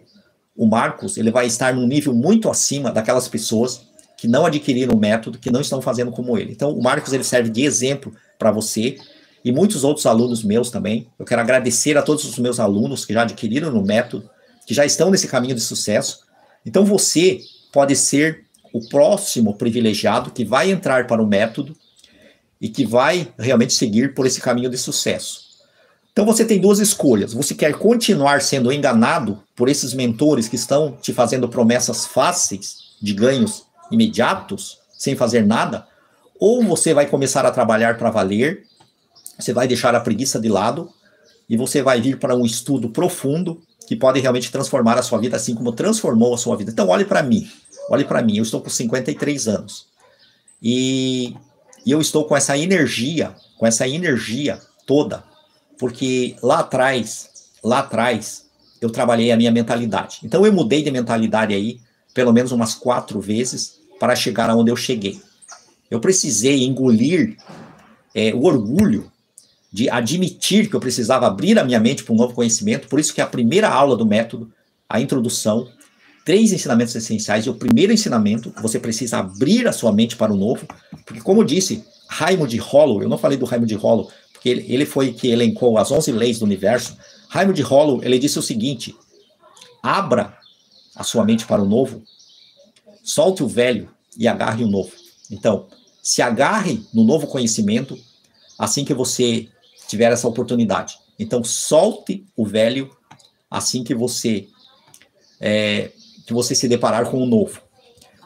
o Marcos, ele vai estar num nível muito acima daquelas pessoas que não adquiriram o método, que não estão fazendo como ele. Então o Marcos, ele serve de exemplo para você e muitos outros alunos meus também. Eu quero agradecer a todos os meus alunos que já adquiriram o método, que já estão nesse caminho de sucesso. Então você pode ser o próximo privilegiado que vai entrar para o método e que vai realmente seguir por esse caminho de sucesso. Então você tem duas escolhas. Você quer continuar sendo enganado por esses mentores que estão te fazendo promessas fáceis de ganhos imediatos, sem fazer nada, ou você vai começar a trabalhar para valer, você vai deixar a preguiça de lado e você vai vir para um estudo profundo que pode realmente transformar a sua vida, assim como transformou a sua vida. Então olhe para mim. Olhe para mim, eu estou com 53 anos e eu estou com essa energia toda, porque lá atrás, eu trabalhei a minha mentalidade. Então eu mudei de mentalidade aí, pelo menos umas 4 vezes, para chegar aonde eu cheguei. Eu precisei engolir o orgulho de admitir que eu precisava abrir a minha mente para um novo conhecimento, por isso que a primeira aula do método, a introdução, 3 ensinamentos essenciais, e o primeiro ensinamento, você precisa abrir a sua mente para o novo, porque como disse Raymond Hollow, eu não falei do Raymond Hollow, porque ele foi que elencou as 11 leis do universo. Raymond Hollow, ele disse o seguinte: abra a sua mente para o novo, solte o velho e agarre o novo. Então, se agarre no novo conhecimento assim que você tiver essa oportunidade. Então, solte o velho assim que você se deparar com o novo.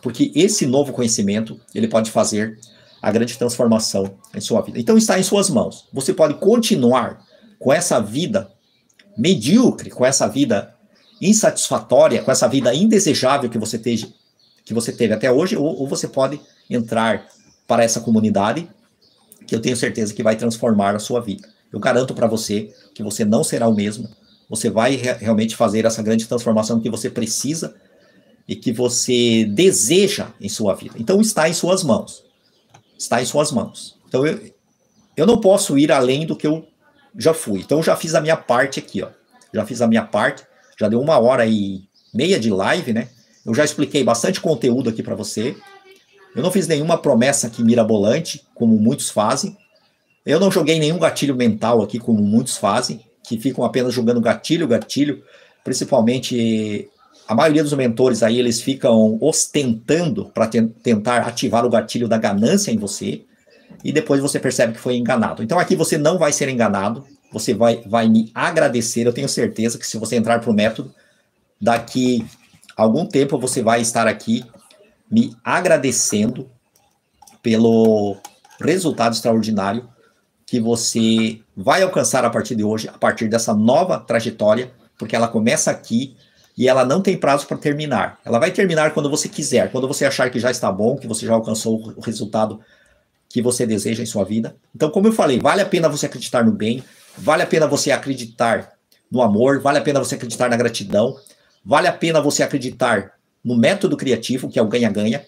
Porque esse novo conhecimento, ele pode fazer a grande transformação em sua vida. Então está em suas mãos. Você pode continuar com essa vida medíocre, com essa vida insatisfatória, com essa vida indesejável que você teve até hoje, ou você pode entrar para essa comunidade que eu tenho certeza que vai transformar a sua vida. Eu garanto para você que você não será o mesmo. Você vai realmente fazer essa grande transformação que você precisa e que você deseja em sua vida. Então está em suas mãos. Está em suas mãos. Então eu não posso ir além do que eu já fui. Então eu já fiz a minha parte aqui, ó. Já fiz a minha parte. Já deu 1h30 de live, né? Eu já expliquei bastante conteúdo aqui para você. Eu não fiz nenhuma promessa aqui mirabolante, como muitos fazem. Eu não joguei nenhum gatilho mental aqui, como muitos fazem, que ficam apenas jogando gatilho. Principalmente, a maioria dos mentores aí, eles ficam ostentando para tentar ativar o gatilho da ganância em você, e depois você percebe que foi enganado. Então aqui você não vai ser enganado, você vai me agradecer. Eu tenho certeza que se você entrar para o método, daqui a algum tempo você vai estar aqui me agradecendo pelo resultado extraordinário que você vai alcançar a partir de hoje, a partir dessa nova trajetória, porque ela começa aqui e ela não tem prazo para terminar. Ela vai terminar quando você quiser, quando você achar que já está bom, que você já alcançou o resultado que você deseja em sua vida. Então, como eu falei, vale a pena você acreditar no bem, vale a pena você acreditar no amor, vale a pena você acreditar na gratidão, vale a pena você acreditar no método criativo, que é o ganha-ganha.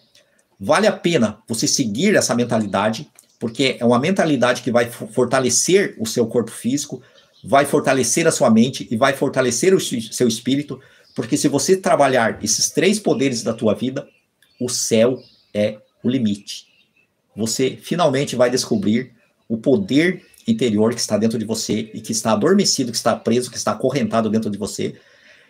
Vale a pena você seguir essa mentalidade, porque é uma mentalidade que vai fortalecer o seu corpo físico, vai fortalecer a sua mente e vai fortalecer o seu espírito, porque se você trabalhar esses 3 poderes da tua vida, o céu é o limite. Você finalmente vai descobrir o poder interior que está dentro de você e que está adormecido, que está preso, que está acorrentado dentro de você.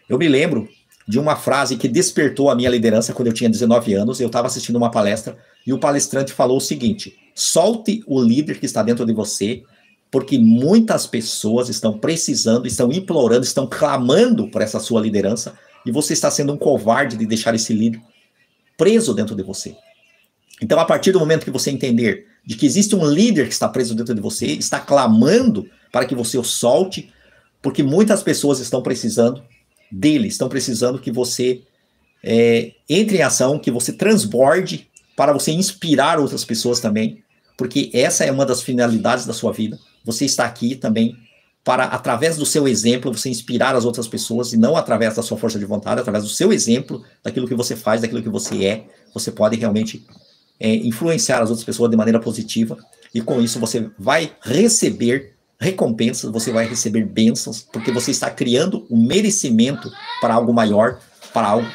Eu me lembro de uma frase que despertou a minha liderança quando eu tinha 19 anos. Eu estava assistindo uma palestra e o palestrante falou o seguinte: solte o líder que está dentro de você, porque muitas pessoas estão precisando, estão implorando, estão clamando por essa sua liderança, e você está sendo um covarde de deixar esse líder preso dentro de você. Então, a partir do momento que você entender de que existe um líder que está preso dentro de você, está clamando para que você o solte, porque muitas pessoas estão precisando dele, estão precisando que você entre em ação, que você transborde para você inspirar outras pessoas também, porque essa é uma das finalidades da sua vida. Você está aqui também para, através do seu exemplo, você inspirar as outras pessoas, e não através da sua força de vontade, através do seu exemplo, daquilo que você faz, daquilo que você você pode realmente influenciar as outras pessoas de maneira positiva, e com isso você vai receber recompensas, você vai receber bênçãos, porque você está criando um merecimento para algo maior, para algo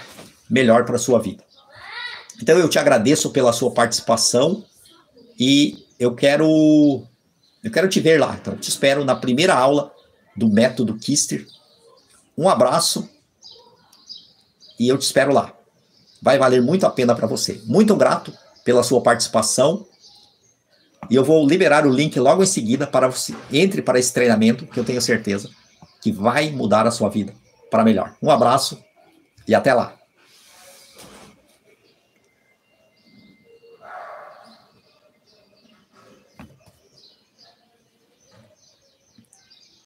melhor para a sua vida. Então eu te agradeço pela sua participação e eu quero te ver lá. Então te espero na primeira aula do método Kister. Um abraço e eu te espero lá. Vai valer muito a pena para você. Muito grato pela sua participação. E eu vou liberar o link logo em seguida para você. Entre para esse treinamento, que eu tenho certeza que vai mudar a sua vida para melhor. Um abraço e até lá.